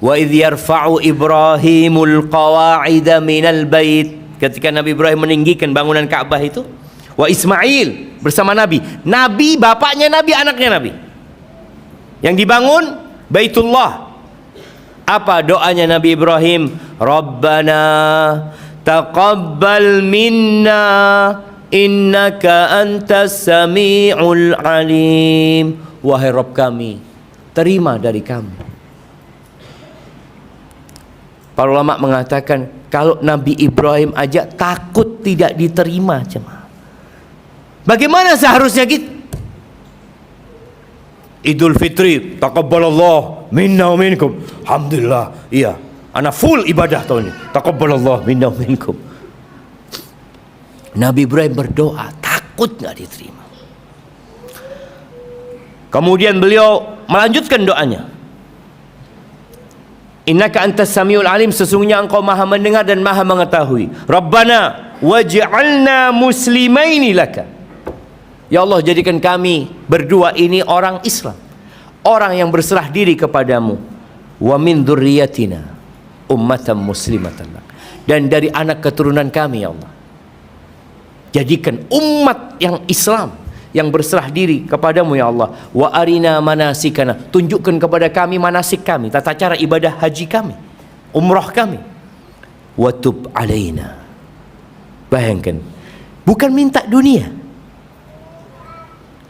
Speaker 1: wa idh yarfa'u Ibrahimul qawa'ida minal bait. Ketika Nabi Ibrahim meninggikan bangunan Ka'bah itu, wa Ismail bersama Nabi, Nabi bapaknya Nabi, anaknya Nabi, yang dibangun Baitullah. Apa doanya Nabi Ibrahim? Rabbana taqabbal minna innaka antas sami'ul alim. Wahai Rabb kami, terima dari kami. Para ulama mengatakan kalau Nabi Ibrahim aja takut tidak diterima jemaah. Bagaimana seharusnya kita? Idul Fitri, taqabbalallah minna wa minkum. Alhamdulillah, iya, ana full ibadah tahun ini. Taqabbalallah minna wa minkum. Nabi Ibrahim berdoa, takut nggak diterima. Kemudian beliau melanjutkan doanya. Innaka antas samiul alim, sesungguhnya engkau maha mendengar dan maha mengetahui. Rabbana waj'alna muslimaini laka. Ya Allah, jadikan kami berdua ini orang Islam, orang yang berserah diri kepadamu. Wa min dzurriyyatina ummatan muslimatan lak. Dan dari anak keturunan kami ya Allah, jadikan umat yang Islam, yang berserah diri kepadamu ya Allah. Wa arina manasikana, tunjukkan kepada kami manasik kami, tata cara ibadah haji kami, umrah kami. Wa tub alaina. Bayangkan, bukan minta dunia,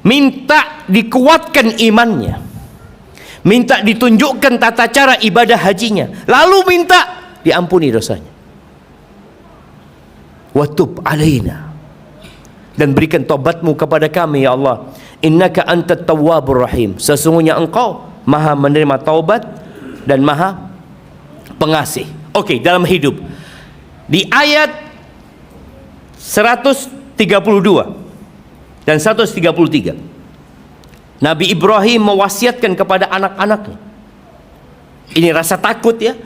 Speaker 1: minta dikuatkan imannya, minta ditunjukkan tata cara ibadah hajinya, lalu minta diampuni dosanya. Wa tub alaina, dan berikan taubatmu kepada kami ya Allah. Innaka antat tawwabur rahim, sesungguhnya engkau maha menerima taubat dan maha pengasih. Oke, dalam hidup di ayat 132 dan 133 Nabi Ibrahim mewasiatkan kepada anak-anaknya. Ini rasa takut ya,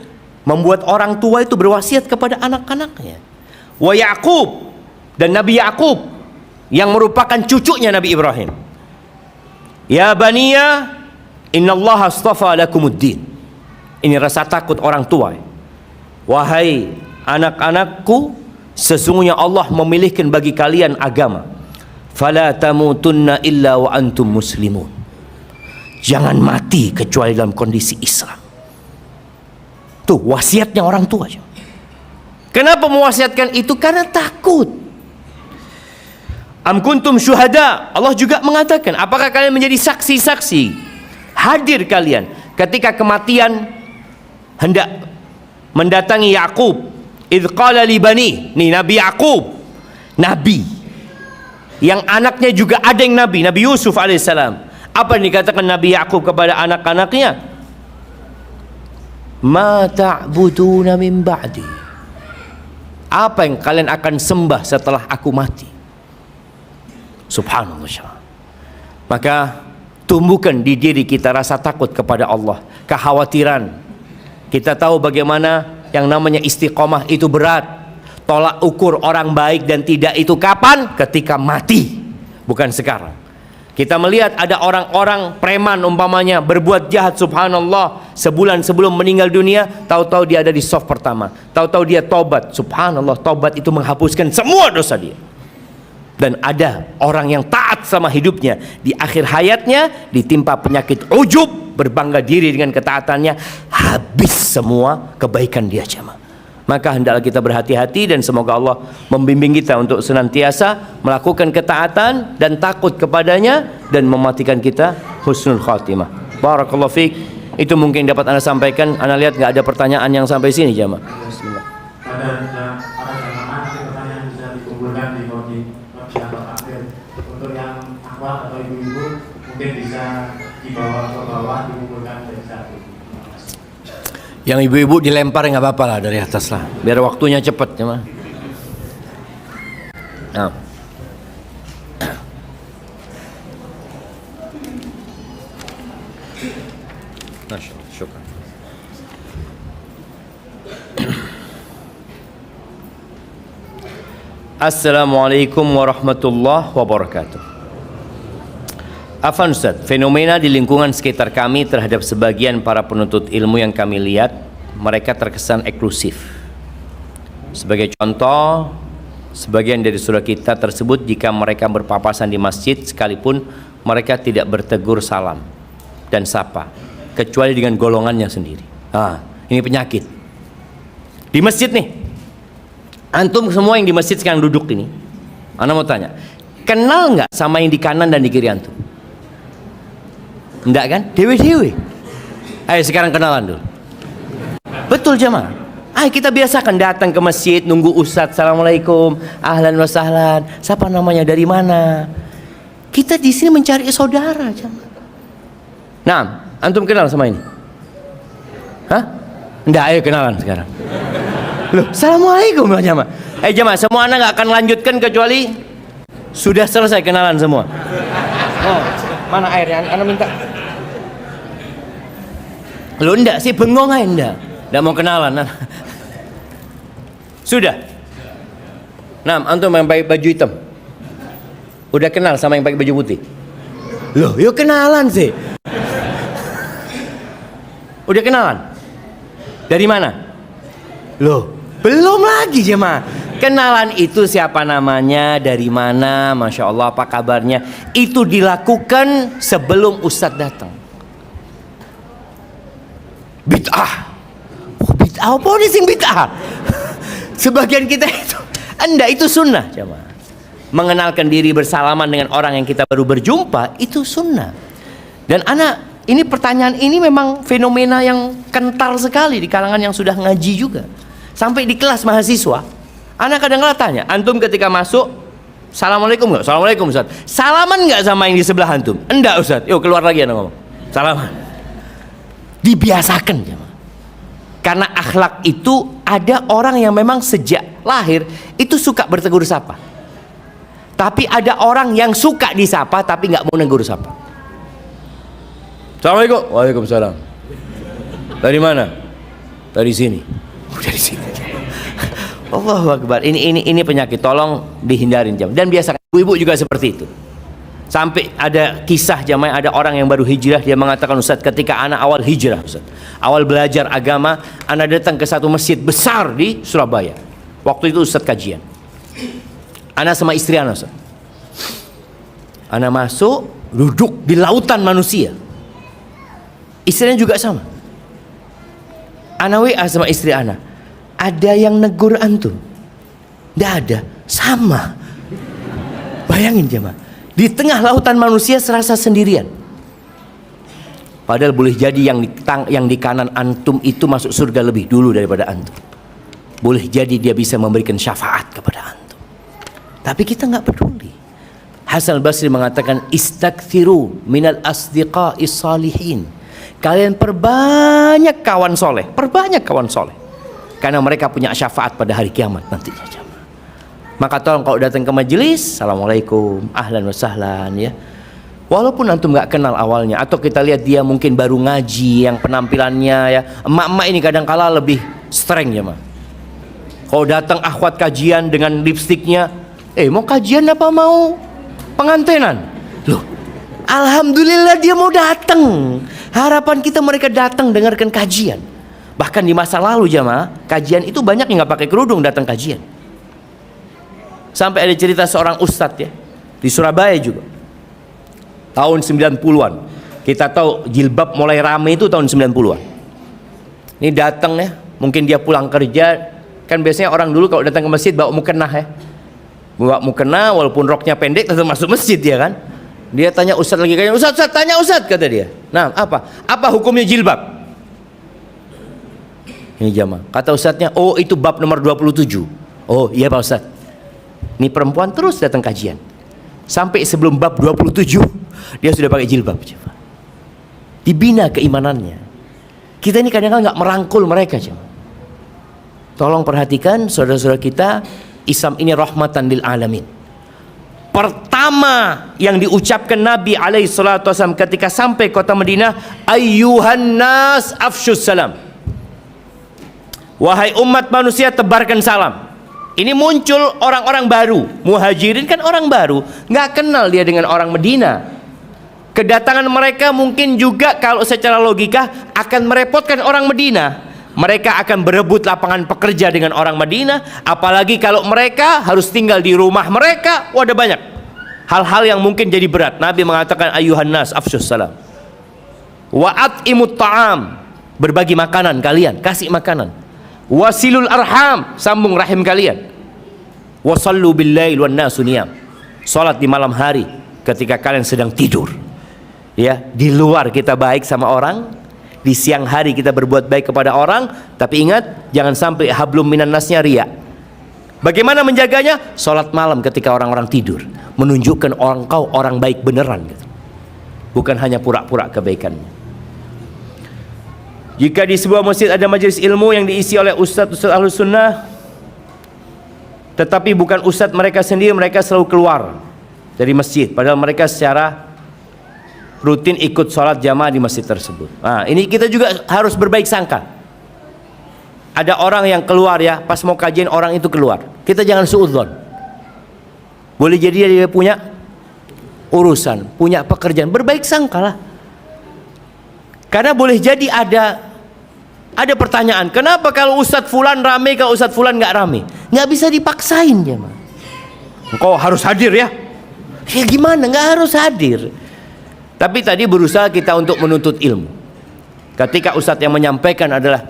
Speaker 1: membuat orang tua itu berwasiat kepada anak-anaknya. Wa Yaqub, dan Nabi Yaqub yang merupakan cucunya Nabi Ibrahim. Ya baniya, innallaha astafa lakumuddin. Ini rasa takut orang tua. Wahai anak-anakku, sesungguhnya Allah memilihkan bagi kalian agama. Fala tamutunna illa wa antum muslimun. Jangan mati kecuali dalam kondisi Islam. Tuh wasiatnya orang tua. Kenapa mewasiatkan itu? Karena takut. Am kuntum syuhada, Allah juga mengatakan, apakah kalian menjadi saksi-saksi, hadir kalian ketika kematian hendak mendatangi Yakub, idz qala li bani, nih Nabi Yakub, nabi yang anaknya juga ada yang nabi, Nabi Yusuf alaihissalam. Apa yang dikatakan Nabi Yakub kepada anak-anaknya? Ma ta'buduna min ba'di, apa yang kalian akan sembah setelah aku mati? Subhanallah. Maka tumbuhkan di diri kita rasa takut kepada Allah, kekhawatiran. Kita tahu bagaimana yang namanya istiqomah itu berat. Tolak ukur orang baik dan tidak itu kapan? Ketika mati, bukan sekarang. Kita melihat ada orang-orang preman umpamanya berbuat jahat, subhanallah, sebulan sebelum meninggal dunia, tahu-tahu dia ada di soft pertama, tahu-tahu dia tobat, subhanallah, tobat itu menghapuskan semua dosa dia. Dan ada orang yang taat sama hidupnya, di akhir hayatnya ditimpa penyakit ujub, berbangga diri dengan ketaatannya, habis semua kebaikan dia jemaah. Maka hendaklah kita berhati-hati, dan semoga Allah membimbing kita untuk senantiasa melakukan ketaatan dan takut kepadanya, dan mematikan kita husnul khatimah. Barakallahu fiik. Itu mungkin dapat Anda sampaikan. Anda lihat nggak ada pertanyaan yang sampai sini jemaah. Bismillah.
Speaker 2: Para jamaah, pertanyaan bisa dikumpulkan di atau akhir. Untuk yang akhwat atau ibu-ibu mungkin bisa dibawa ke bawah, dikumpulkan dari satu.
Speaker 1: Yang ibu-ibu dilempar nggak apa-apa lah dari atas lah, biar waktunya cepat ya mah. Nah. Masyaallah, syukur. Assalamualaikum warahmatullahi wabarakatuh. Afan Ustaz, fenomena di lingkungan sekitar kami terhadap sebagian para penuntut ilmu yang kami lihat, mereka terkesan eksklusif. Sebagai contoh, sebagian dari saudara kita tersebut jika mereka berpapasan di masjid, sekalipun mereka tidak bertegur salam dan sapa, kecuali dengan golongannya sendiri. Ini penyakit. Di masjid nih, antum semua yang di masjid sekarang duduk ini, ana mau tanya, kenal nggak sama yang di kanan dan di kiri antum? Enggak kan? Dewe-dewe. Ayo sekarang kenalan dulu. Betul jemaah. Ayo kita biasakan datang ke masjid, nunggu ustadz, assalamualaikum, ahlan wa sahlan, siapa namanya, dari mana. Kita di sini mencari saudara jemaah. Nah, antum kenal sama ini? Hah? Enggak, ayo kenalan sekarang. Loh, assalamualaikum jemaah. Jemaah, semua anak nggak akan lanjutkan kecuali sudah selesai kenalan semua. Oh, mana airnya? Anak minta. Lo enggak sih, bengong aja enggak mau kenalan. Sudah. Nah, antum yang pakai baju hitam udah kenal sama yang pakai baju putih? Loh, yuk kenalan sih. Udah kenalan? Dari mana? Loh, belum lagi jemaah. Kenalan itu siapa namanya, dari mana, masya Allah, apa kabarnya, itu dilakukan sebelum ustadz datang. Bid'ah. Bid'ah apa nih sing bid'ah? Sebagian kita itu enggak, itu sunnah jemaah. Mengenalkan diri, bersalaman dengan orang yang kita baru berjumpa, itu sunnah. Dan anak, ini pertanyaan ini memang fenomena yang kental sekali di kalangan yang sudah ngaji juga. Sampai di kelas mahasiswa, anak kadang-kadang tanya, antum ketika masuk, assalamualaikum nggak? Assalamualaikum Ustaz. Salaman nggak sama yang di sebelah antum? Enggak Ustaz. Yuk keluar lagi anak ngomong. Salaman. Dibiasakan jemaah. Karena akhlak itu, ada orang yang memang sejak lahir itu suka bertegur sapa. Tapi ada orang yang suka disapa tapi nggak mau negur sapa. Assalamualaikum. Waalaikumsalam. Dari mana? Dari sini. Dari sini. Allahu Akbar. Ini penyakit, tolong dihindarin jam. Dan biasakan ibu-ibu juga seperti itu. Sampai ada kisah jamaah, ada orang yang baru hijrah, dia mengatakan, Ustaz, ketika anak awal hijrah, Ustaz, awal belajar agama, anak datang ke satu masjid besar di Surabaya. Waktu itu Ustaz kajian. Anak sama istri anak, Ustaz. Anak masuk, duduk di lautan manusia. Istrinya juga sama. Anak WA sama istri anak, ada yang negur antum? Tidak ada, sama. Bayangin jemaah, di tengah lautan manusia serasa sendirian. Padahal boleh jadi yang di kanan antum itu masuk surga lebih dulu daripada antum. Boleh jadi dia bisa memberikan syafaat kepada antum, tapi kita nggak peduli. Hasan al-Basri mengatakan, istakthiru minal asdiqa'is salihin. Kalian perbanyak kawan soleh, karena mereka punya syafaat pada hari kiamat nantinya. Maka tolong kalau datang ke majelis, assalamualaikum, ahlan wa sahlan ya. Walaupun antum nggak kenal awalnya, atau kita lihat dia mungkin baru ngaji, yang penampilannya ya, emak-emak ini kadang-kala lebih streng ya mah. Kalau datang akhwat kajian dengan lipstiknya, mau kajian apa mau pengantenan? Loh, alhamdulillah dia mau datang. Harapan kita mereka datang dengarkan kajian. Bahkan di masa lalu jamaah, kajian itu banyak yang nggak pakai kerudung datang kajian. Sampai ada cerita seorang ustadz ya, di Surabaya juga. Tahun 90-an. Kita tahu jilbab mulai rame itu tahun 90-an. Ini datang ya, mungkin dia pulang kerja. Kan biasanya orang dulu kalau datang ke masjid bawa mukena ya. Bawa mukena walaupun roknya pendek tetap masuk masjid ya kan. Dia tanya ustadz lagi kayak, Ustadz, tanya ustadz, kata dia. Nah, apa hukumnya jilbab? Ini jamaah. Kata ustadznya, oh itu bab nomor 27. Oh iya Pak Ustadz. Ini perempuan terus datang kajian. Sampai sebelum bab 27 dia sudah pakai jilbab. Dibina keimanannya. Kita ini kadang-kadang nggak merangkul mereka. Tolong perhatikan saudara-saudara kita, Islam ini rahmatan lil alamin. Pertama yang diucapkan Nabi alaihi salatu wasallam ketika sampai kota Madinah, ayyuhan nas afsyus salam. Wahai umat manusia, tebarkan salam. Ini muncul orang-orang baru. Muhajirin kan orang baru, nggak kenal dia dengan orang Medina. Kedatangan mereka mungkin juga kalau secara logika akan merepotkan orang Medina. Mereka akan berebut lapangan pekerja dengan orang Madinah. Apalagi kalau mereka harus tinggal di rumah mereka. Wadah banyak hal-hal yang mungkin jadi berat. Nabi mengatakan ayyuhan nas afsyus salam wa at'imut ta'am, berbagi makanan kalian, kasih makanan. Wasilul arham, sambung rahim kalian. Wasallu bil lail wan nasu niyam, salat di malam hari ketika kalian sedang tidur. Ya, di luar kita baik sama orang, di siang hari kita berbuat baik kepada orang, tapi ingat jangan sampai hablum minan nasnya riya. Bagaimana menjaganya? Salat malam ketika orang-orang tidur, menunjukkan kau orang baik beneran gitu. Bukan hanya pura-pura kebaikannya. Jika di sebuah masjid ada majelis ilmu yang diisi oleh ustadz-ustadz ahlus sunnah, tetapi bukan ustadz mereka sendiri, mereka selalu keluar dari masjid, padahal mereka secara rutin ikut sholat jamaah di masjid tersebut. Nah, ini kita juga harus berbaik sangka. Ada orang yang keluar ya, pas mau kajian orang itu keluar, kita jangan suudzon. Boleh jadi dia punya urusan, punya pekerjaan, berbaik sangkalah. Karena boleh jadi ada pertanyaan, kenapa kalau Ustadz Fulan rame, kalau Ustadz Fulan nggak rame? Nggak bisa dipaksain ya, man. Engkau harus hadir ya? Ya gimana? Nggak harus hadir. Tapi tadi berusaha kita untuk menuntut ilmu. Ketika Ustadz yang menyampaikan adalah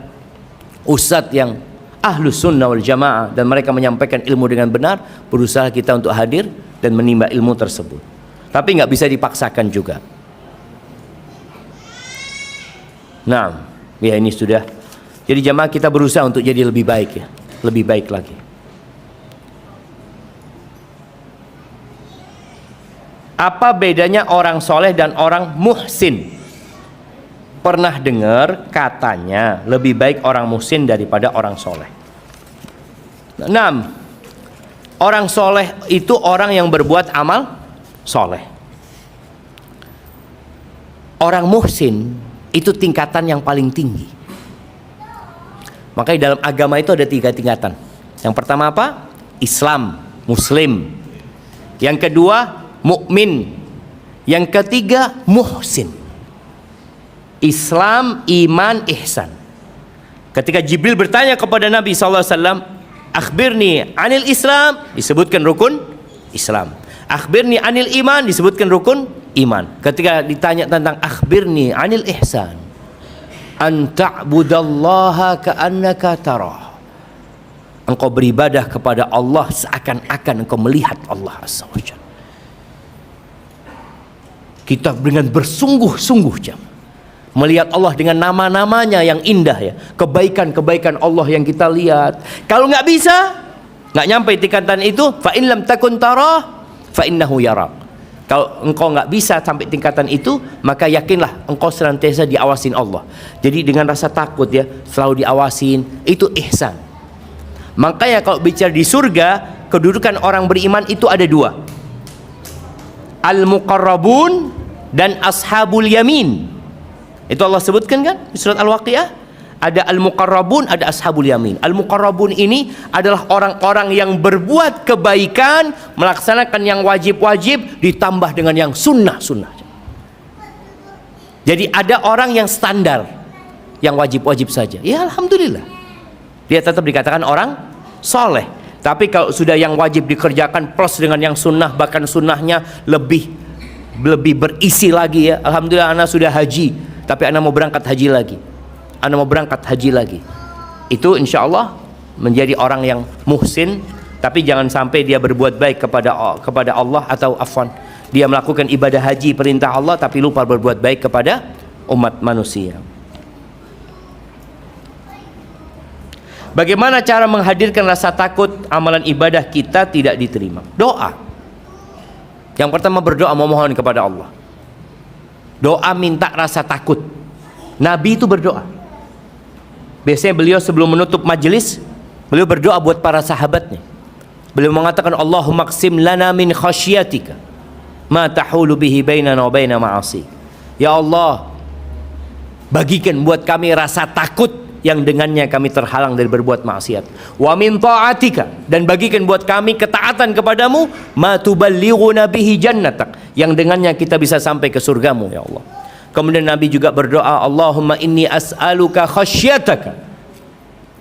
Speaker 1: Ustadz yang ahlus sunnah wal jamaah dan mereka menyampaikan ilmu dengan benar, berusaha kita untuk hadir dan menimba ilmu tersebut. Tapi nggak bisa dipaksakan juga. Nah, ya ini sudah. Jadi jamaah kita berusaha untuk jadi lebih baik ya, lebih baik lagi. Apa bedanya orang soleh dan orang muhsin? Pernah dengar katanya lebih baik orang muhsin daripada orang soleh. 6. Orang soleh itu orang yang berbuat amal soleh. Orang muhsin itu tingkatan yang paling tinggi. Makanya dalam agama itu ada 3 tingkatan. Yang pertama apa? Islam, Muslim. Yang kedua mukmin. Yang ketiga muhsin. Islam, iman, ihsan. Ketika Jibril bertanya kepada Nabi SAW, akhbirni anil Islam, disebutkan rukun Islam. Akhbirni anil iman, disebutkan rukun iman. Ketika ditanya tentang akhbirni anil ihsan, an ta'budallaha ka'annaka tarah, engkau beribadah kepada Allah seakan-akan engkau melihat Allah Azza wa Jalla. Kita dengan bersungguh-sungguh Melihat Allah dengan nama-namanya yang indah ya. Kebaikan-kebaikan Allah yang kita lihat. Kalau nggak bisa, nggak nyampe tingkatan itu, fa in lam takun tarah fa innahu yarak. Kalau engkau nggak bisa sampai tingkatan itu, maka yakinlah engkau senantiasa diawasin Allah. Jadi dengan rasa takut ya, selalu diawasin, itu ihsan. Makanya kalau bicara di surga, kedudukan orang beriman itu ada dua. Al-muqarrabun dan ashabul yamin. Itu Allah sebutkan kan di surat Al-Waqiah. Ada al-muqarrabun, ada ashabul yamin. Al-muqarrabun ini adalah orang-orang yang berbuat kebaikan, melaksanakan yang wajib-wajib ditambah dengan yang sunnah-sunnah. Jadi ada orang yang standar, yang wajib-wajib saja. Ya alhamdulillah, dia tetap dikatakan orang soleh. Tapi kalau sudah yang wajib dikerjakan plus dengan yang sunnah, bahkan sunnahnya lebih berisi lagi ya. Alhamdulillah anak sudah haji, tapi anak mau berangkat haji lagi. Anak mau berangkat haji lagi. Itu insya Allah menjadi orang yang muhsin. Tapi jangan sampai dia berbuat baik kepada Allah, atau afwan, dia melakukan ibadah haji perintah Allah tapi lupa berbuat baik kepada umat manusia. Bagaimana cara menghadirkan rasa takut amalan ibadah kita tidak diterima? Doa. Yang pertama berdoa, memohon kepada Allah. Doa minta rasa takut. Nabi itu berdoa. Biasanya beliau sebelum menutup majelis, beliau berdoa buat para sahabatnya. Beliau mengatakan, Allahumma qsim lana min khasyatika ma tahulu bihi bainana wa baina ma'asi. Ya Allah, bagikan buat kami rasa takut yang dengannya kami terhalang dari berbuat maksiat. Wa min ta'atika, dan bagikan buat kami ketaatan kepadamu, ma tuballighuna bihi jannatak, yang dengannya kita bisa sampai ke surgamu ya Allah. Kemudian Nabi juga berdoa, Allahumma inni as'aluka khasyataka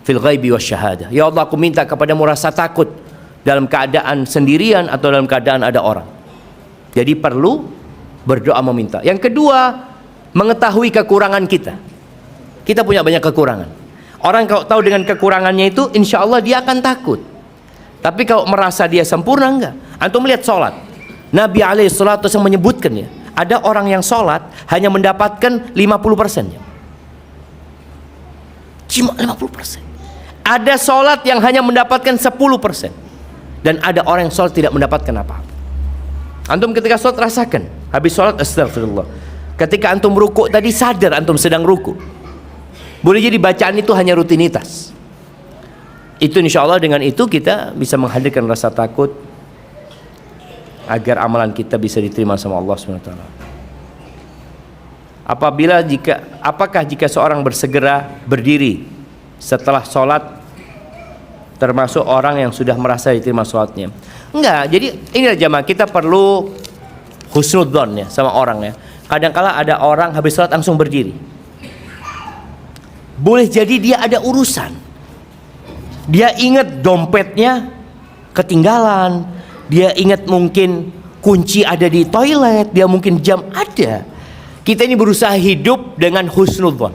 Speaker 1: fil ghaibi wasyahadah. Ya Allah, aku minta kepadamu rasa takut dalam keadaan sendirian atau dalam keadaan ada orang. Jadi perlu berdoa meminta. Yang kedua, mengetahui kekurangan kita. Kita punya banyak kekurangan. Orang kalau tahu dengan kekurangannya itu, insya Allah dia akan takut. Tapi kalau merasa dia sempurna, enggak. Antum melihat sholat, Nabi alaihissalatu wasallam menyebutkan ya, ada orang yang sholat hanya mendapatkan 50%. Cuma 50%. Ada sholat yang hanya mendapatkan 10%. Dan ada orang yang sholat tidak mendapatkan apa-apa. Antum ketika sholat rasakan, habis sholat astagfirullah. Ketika antum ruku tadi sadar antum sedang ruku. Boleh jadi bacaan itu hanya rutinitas. Itu insya Allah dengan itu kita bisa menghadirkan rasa takut agar amalan kita bisa diterima sama Allah SWT. Apakah jika seorang bersegera berdiri setelah sholat termasuk orang yang sudah merasa diterima sholatnya? Enggak. Jadi inilah jamaah, kita perlu husnudzon ya sama orang ya. Kadang-kala ada orang habis sholat langsung berdiri. Boleh jadi dia ada urusan. Dia ingat dompetnya ketinggalan. Dia ingat mungkin kunci ada di toilet. Dia mungkin jam ada. Kita ini berusaha hidup dengan husnudzon.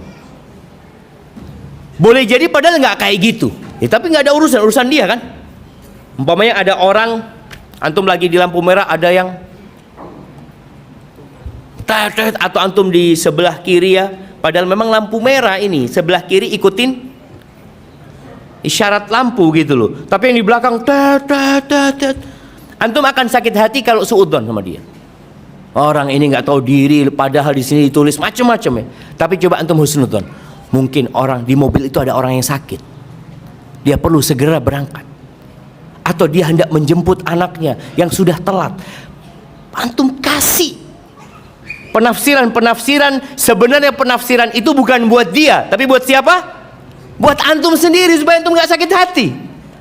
Speaker 1: Boleh jadi padahal nggak kayak gitu. Ya, tapi nggak ada urusan dia kan. Umpamanya ada orang, antum lagi di lampu merah, ada yang atau antum di sebelah kiri ya. Padahal memang lampu merah ini sebelah kiri ikutin isyarat lampu gitu loh. Tapi yang di belakang antum akan sakit hati kalau suudzon sama dia. Orang ini nggak tahu diri, padahal di sini ditulis macam-macam ya. Tapi coba antum husnudzon. Mungkin orang di mobil itu ada orang yang sakit. Dia perlu segera berangkat. Atau dia hendak menjemput anaknya yang sudah telat. Antum kasih penafsiran, sebenarnya penafsiran itu bukan buat dia, tapi buat siapa? Buat antum sendiri, supaya antum gak sakit hati.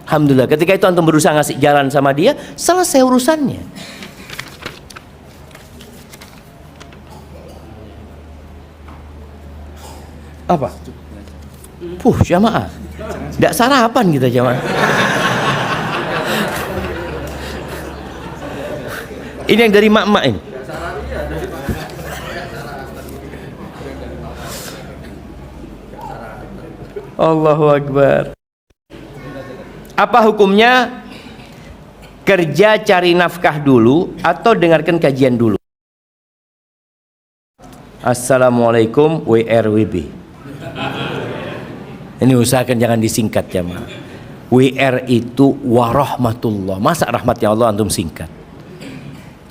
Speaker 1: Alhamdulillah, ketika itu antum berusaha ngasih jalan sama dia, selesai urusannya. Apa? Jamaah, gak sarapan kita jamaah. Ini yang dari mak-mak ini. Allahu Akbar. Apa hukumnya kerja cari nafkah dulu atau dengarkan kajian dulu? Assalamualaikum WRWB. Ini usahakan jangan disingkat jamaah. WR itu warahmatullah. Masa rahmatnya Allah antum singkat?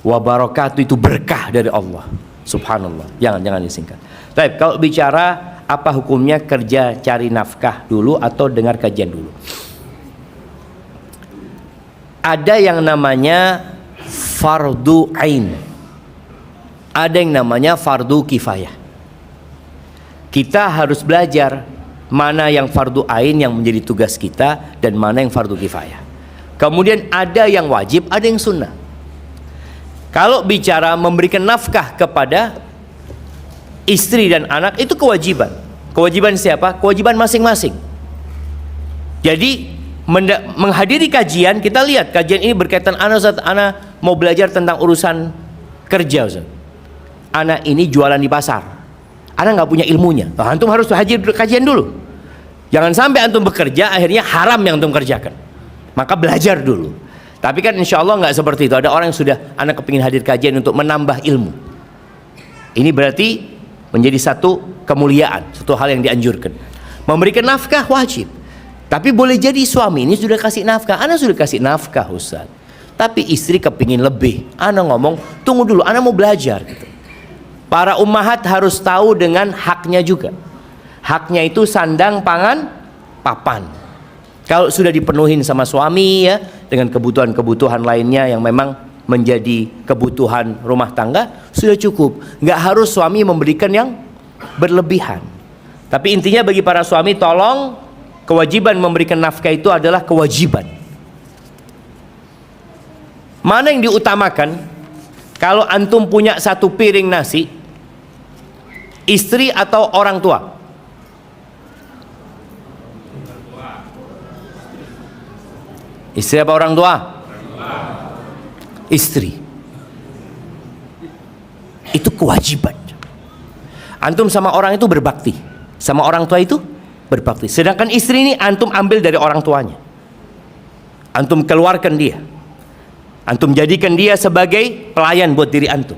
Speaker 1: Wabarakatuh itu berkah dari Allah. Subhanallah. Jangan disingkat. Baik, kalau bicara apa hukumnya kerja cari nafkah dulu atau dengar kajian dulu? Ada yang namanya fardu ain. Ada yang namanya fardu kifayah. Kita harus belajar mana yang fardu ain yang menjadi tugas kita dan mana yang fardu kifayah. Kemudian ada yang wajib, ada yang sunnah. Kalau bicara memberikan nafkah kepada istri dan anak itu kewajiban. Kewajiban siapa? Kewajiban masing-masing. Jadi menghadiri kajian, kita lihat kajian ini berkaitan ana mau belajar tentang urusan kerja, Ustaz. Anak ini jualan di pasar. Anak nggak punya ilmunya. Nah, antum harus hadir kajian dulu. Jangan sampai antum bekerja akhirnya haram yang antum kerjakan. Maka belajar dulu. Tapi kan insya Allah nggak seperti itu. Ada orang yang sudah anak kepingin hadir kajian untuk menambah ilmu. Ini berarti menjadi satu kemuliaan, satu hal yang dianjurkan. Memberikan nafkah wajib. Tapi boleh jadi suami ini sudah kasih nafkah, anak sudah kasih nafkah Ustaz. Tapi istri kepingin lebih. Anak ngomong, tunggu dulu, anak mau belajar. Gitu. Para ummahat harus tahu dengan haknya juga. Haknya itu sandang, pangan, papan. Kalau sudah dipenuhin sama suami ya, dengan kebutuhan-kebutuhan lainnya yang memang menjadi kebutuhan rumah tangga, sudah cukup. Nggak harus suami memberikan yang berlebihan. Tapi intinya bagi para suami, tolong, kewajiban memberikan nafkah itu adalah kewajiban. Mana yang diutamakan? Kalau antum punya satu piring nasi, istri atau orang tua? Istri apa orang tua? Istri. Itu kewajiban. Antum sama orang itu berbakti, sama orang tua itu berbakti. Sedangkan istri ini antum ambil dari orang tuanya. Antum keluarkan dia. Antum jadikan dia sebagai pelayan buat diri antum.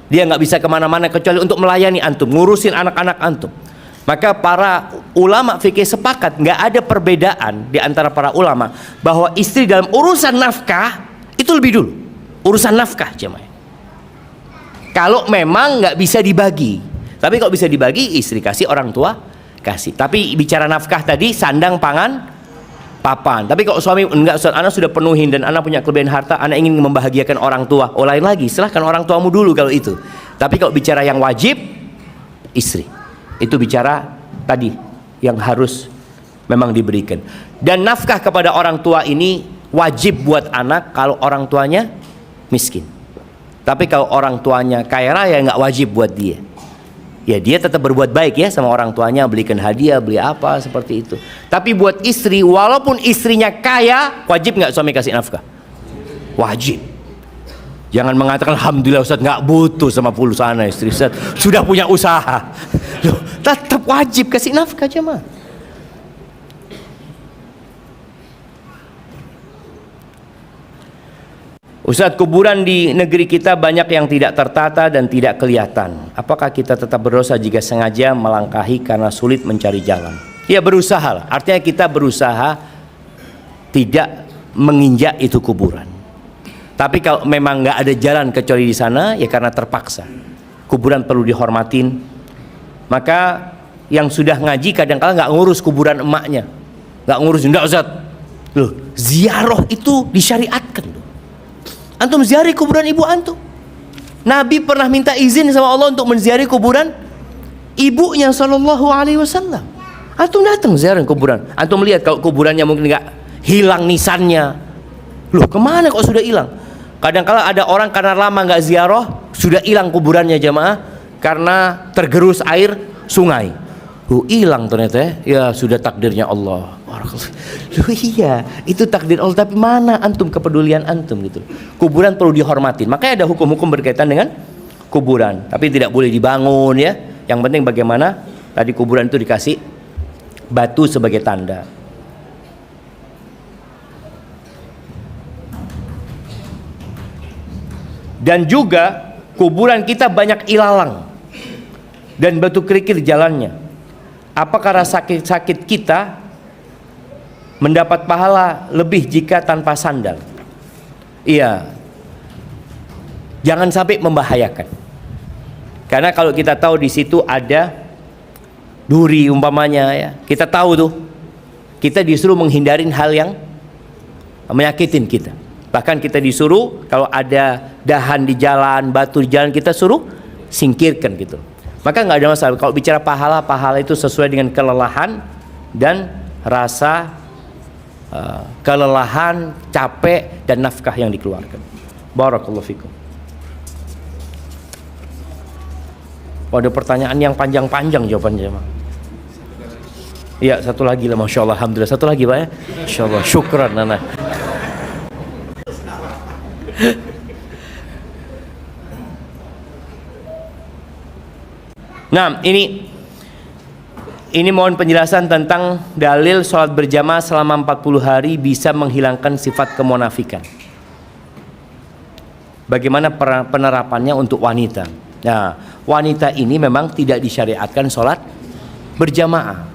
Speaker 1: Dia nggak bisa kemana-mana kecuali untuk melayani antum, ngurusin anak-anak antum. Maka para ulama fikih sepakat nggak ada perbedaan di antara para ulama bahwa istri dalam urusan nafkah itu lebih dulu. Urusan nafkah jemaah. Kalau memang nggak bisa dibagi, tapi kalau bisa dibagi istri kasih, orang tua kasih. Tapi bicara nafkah tadi sandang, pangan, papan. Tapi kalau suami enggak, Ustaz, anak sudah penuhin dan anak punya kelebihan harta, anak ingin membahagiakan orang tua. Oh, lain lagi, silahkan orang tuamu dulu kalau itu. Tapi kalau bicara yang wajib, istri. Itu bicara tadi yang harus memang diberikan. Dan nafkah kepada orang tua ini wajib buat anak kalau orang tuanya miskin. Tapi kalau orang tuanya kaya raya nggak wajib buat dia. Ya dia tetap berbuat baik ya sama orang tuanya, belikan hadiah, beli apa seperti itu. Tapi buat istri, walaupun istrinya kaya, wajib nggak suami kasih nafkah? Wajib. Jangan mengatakan alhamdulillah Ustaz nggak butuh sama pulsa istri Ustaz, sudah punya usaha. Loh, tetap wajib kasih nafkah jemaah. Ustaz, kuburan di negeri kita banyak yang tidak tertata dan tidak kelihatan. Apakah kita tetap berdosa jika sengaja melangkahi karena sulit mencari jalan? Ya berusaha, artinya kita berusaha tidak menginjak itu kuburan. Tapi kalau memang nggak ada jalan kecuali di sana, ya karena terpaksa. Kuburan perlu dihormatin. Maka yang sudah ngaji kadang-kala nggak ngurus kuburan emaknya, nggak ngurus, enggak Ustaz. Loh, ziarah itu disyariatkan. Antum ziarah kuburan ibu antum. Nabi pernah minta izin sama Allah untuk menziarahi kuburan ibunya Shallallahu Alaihi Wasallam. Antum datang ziarah kuburan. Antum lihat kalau kuburannya mungkin nggak hilang nisannya. Loh, kemana kok sudah hilang? Kadang-kala ada orang karena lama nggak ziarah sudah hilang kuburannya jamaah karena tergerus air sungai. Hilang ternyata ya sudah takdirnya Allah. Loh, iya itu takdir Allah, tapi mana antum kepedulian antum gitu. Kuburan perlu dihormatin. Makanya ada hukum-hukum berkaitan dengan kuburan, tapi tidak boleh dibangun ya. Yang penting bagaimana tadi kuburan itu dikasih batu sebagai tanda. Dan juga kuburan kita banyak ilalang. dan batu kerikil jalannya. Apakah rasa sakit kita mendapat pahala lebih jika tanpa sandal? Iya. Jangan sampai membahayakan. Karena kalau kita tahu di situ ada duri umpamanya ya, kita tahu tuh, kita disuruh menghindarin hal yang menyakitin kita. Bahkan kita disuruh kalau ada dahan di jalan, batu di jalan, kita suruh singkirkan gitu. Maka nggak ada masalah. Kalau bicara pahala, pahala itu sesuai dengan kelelahan dan rasa kelelahan, capek dan nafkah yang dikeluarkan. Barakallahu fikum. Ada pertanyaan yang panjang-panjang jawabannya, Pak. Iya, satu lagi lah, Masya Allah, Alhamdulillah. Satu lagi, Pak ya. Masya Allah, syukran, Nana. Nah, ini mohon penjelasan tentang dalil sholat berjamaah selama 40 hari bisa menghilangkan sifat kemunafikan. Bagaimana penerapannya untuk wanita? Nah, wanita ini memang tidak disyariatkan sholat berjamaah.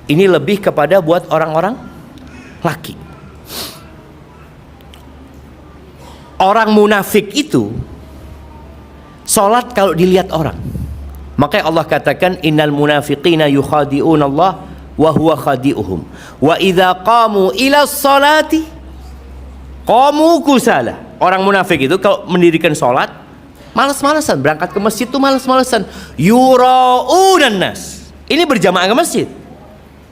Speaker 1: Ini lebih kepada buat orang-orang laki. Orang munafik itu sholat kalau dilihat orang. Makanya Allah katakan innal munafiqina yukhadi'una Allah wa huwa khadi'uhum. Wa idza qamu ila sholati qamu kusala. Orang munafik itu kalau mendirikan sholat malas-malasan, berangkat ke masjid tuh malas-malasan. Yura'unan nas. Ini berjamaah ke masjid.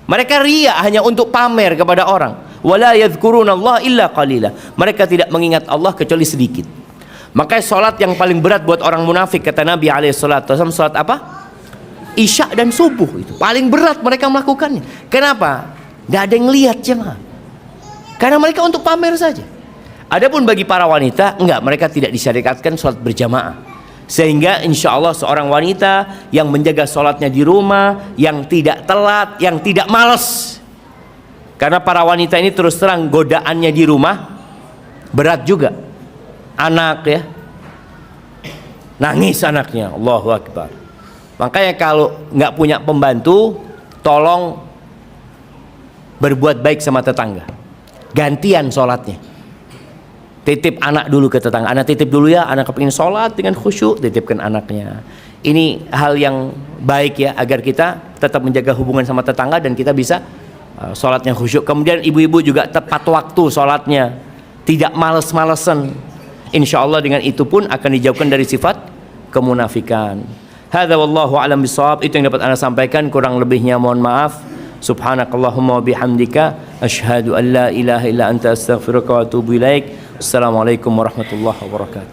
Speaker 1: Mereka riya hanya untuk pamer kepada orang. Wala yadhkurunallah illa qalila. Mereka tidak mengingat Allah kecuali sedikit. Makanya sholat yang paling berat buat orang munafik, kata Nabi SAW, sholat apa? Isya dan subuh. Itu paling berat mereka melakukannya. Kenapa? Tidak ada yang lihat jemaah. Karena mereka untuk pamer saja. Adapun bagi para wanita, enggak, mereka tidak disyariatkan sholat berjamaah. Sehingga insya Allah seorang wanita yang menjaga sholatnya di rumah, yang tidak telat, yang tidak malas. Karena para wanita ini terus terang godaannya di rumah berat juga. Anak ya, nangis anaknya, Allahu Akbar. Makanya kalau nggak punya pembantu, tolong berbuat baik sama tetangga. Gantian sholatnya. Titip anak dulu ke tetangga. Anak titip dulu ya, anak kepingin sholat dengan khusyuk, titipkan anaknya. Ini hal yang baik ya, agar kita tetap menjaga hubungan sama tetangga dan kita bisa sholatnya khusyuk. Kemudian ibu-ibu juga tepat waktu sholatnya, tidak males-malesan. Insya Allah dengan itu pun akan dijauhkan dari sifat kemunafikan. Hadza wallahu a'lam bishawab. Itu yang dapat Anda sampaikan, kurang lebihnya mohon maaf. Subhanakallahumma wa bihamdika asyhadu an la ilaha illa anta astaghfiruka wa atubu ilaik. Assalamualaikum warahmatullahi wabarakatuh.